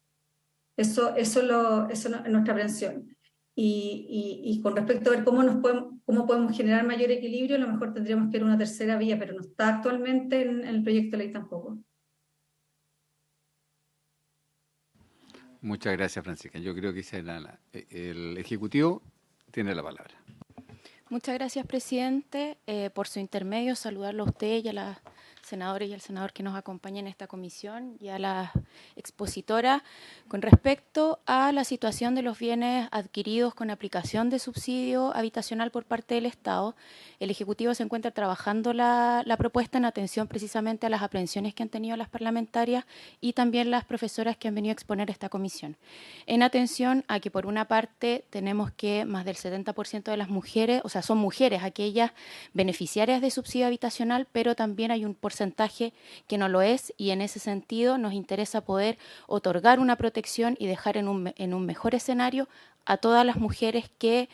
Eso es nuestra aprehensión. Y con respecto a ver cómo podemos generar mayor equilibrio, a lo mejor tendríamos que ir a una tercera vía, pero no está actualmente en el proyecto de ley tampoco. Muchas gracias, Francisca. Yo creo que el Ejecutivo tiene la palabra. Muchas gracias, presidente. Por su intermedio, saludarlo a usted y a las senadoras y al senador que nos acompañan en esta comisión y a la expositora. Con respecto a la situación de los bienes adquiridos con aplicación de subsidio habitacional por parte del Estado, el Ejecutivo se encuentra trabajando la propuesta en atención precisamente a las aprehensiones que han tenido las parlamentarias y también las profesoras que han venido a exponer esta comisión. En atención a que, por una parte, tenemos que más del 70% de las mujeres, o sea, son mujeres aquellas beneficiarias de subsidio habitacional, pero también hay un porcentaje porcentaje que no lo es, y en ese sentido nos interesa poder otorgar una protección y dejar en un mejor escenario a todas las mujeres que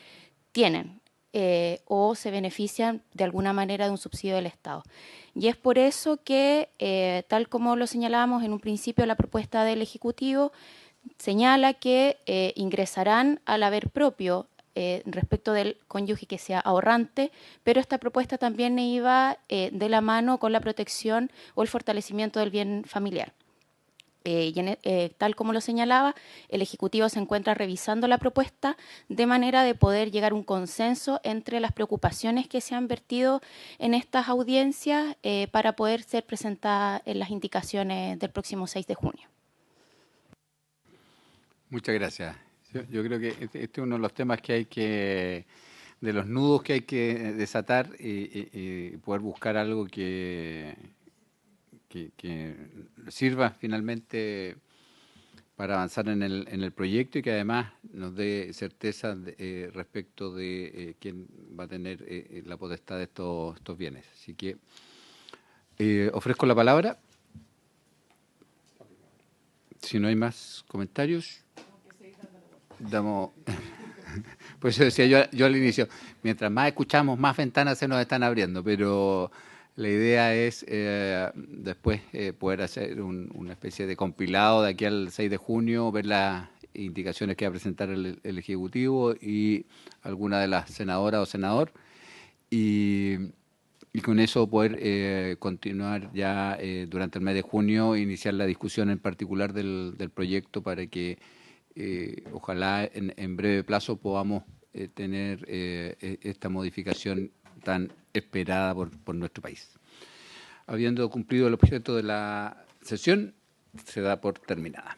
tienen o se benefician de alguna manera de un subsidio del Estado. Y es por eso que, tal como lo señalábamos en un principio, la propuesta del Ejecutivo señala que ingresarán al haber propio respecto del cónyuge que sea ahorrante, pero esta propuesta también iba de la mano con la protección o el fortalecimiento del bien familiar. Tal como lo señalaba, el Ejecutivo se encuentra revisando la propuesta de manera de poder llegar a un consenso entre las preocupaciones que se han vertido en estas audiencias para poder ser presentada en las indicaciones del próximo 6 de junio. Muchas gracias. Yo creo que este es uno de los temas que hay que, de los nudos que hay que desatar y poder buscar algo que sirva finalmente para avanzar en el proyecto y que además nos dé certeza respecto de quién va a tener la potestad de estos bienes. Así que ofrezco la palabra. Si no hay más comentarios, damos... Pues eso decía yo al inicio, mientras más escuchamos, más ventanas se nos están abriendo, pero la idea es después poder hacer una especie de compilado de aquí al 6 de junio, ver las indicaciones que va a presentar el Ejecutivo y alguna de las senadoras o senador, y con eso poder continuar ya durante el mes de junio, iniciar la discusión en particular del proyecto para que ojalá en breve plazo podamos tener esta modificación tan esperada por nuestro país. Habiendo cumplido el objeto de la sesión, se da por terminada.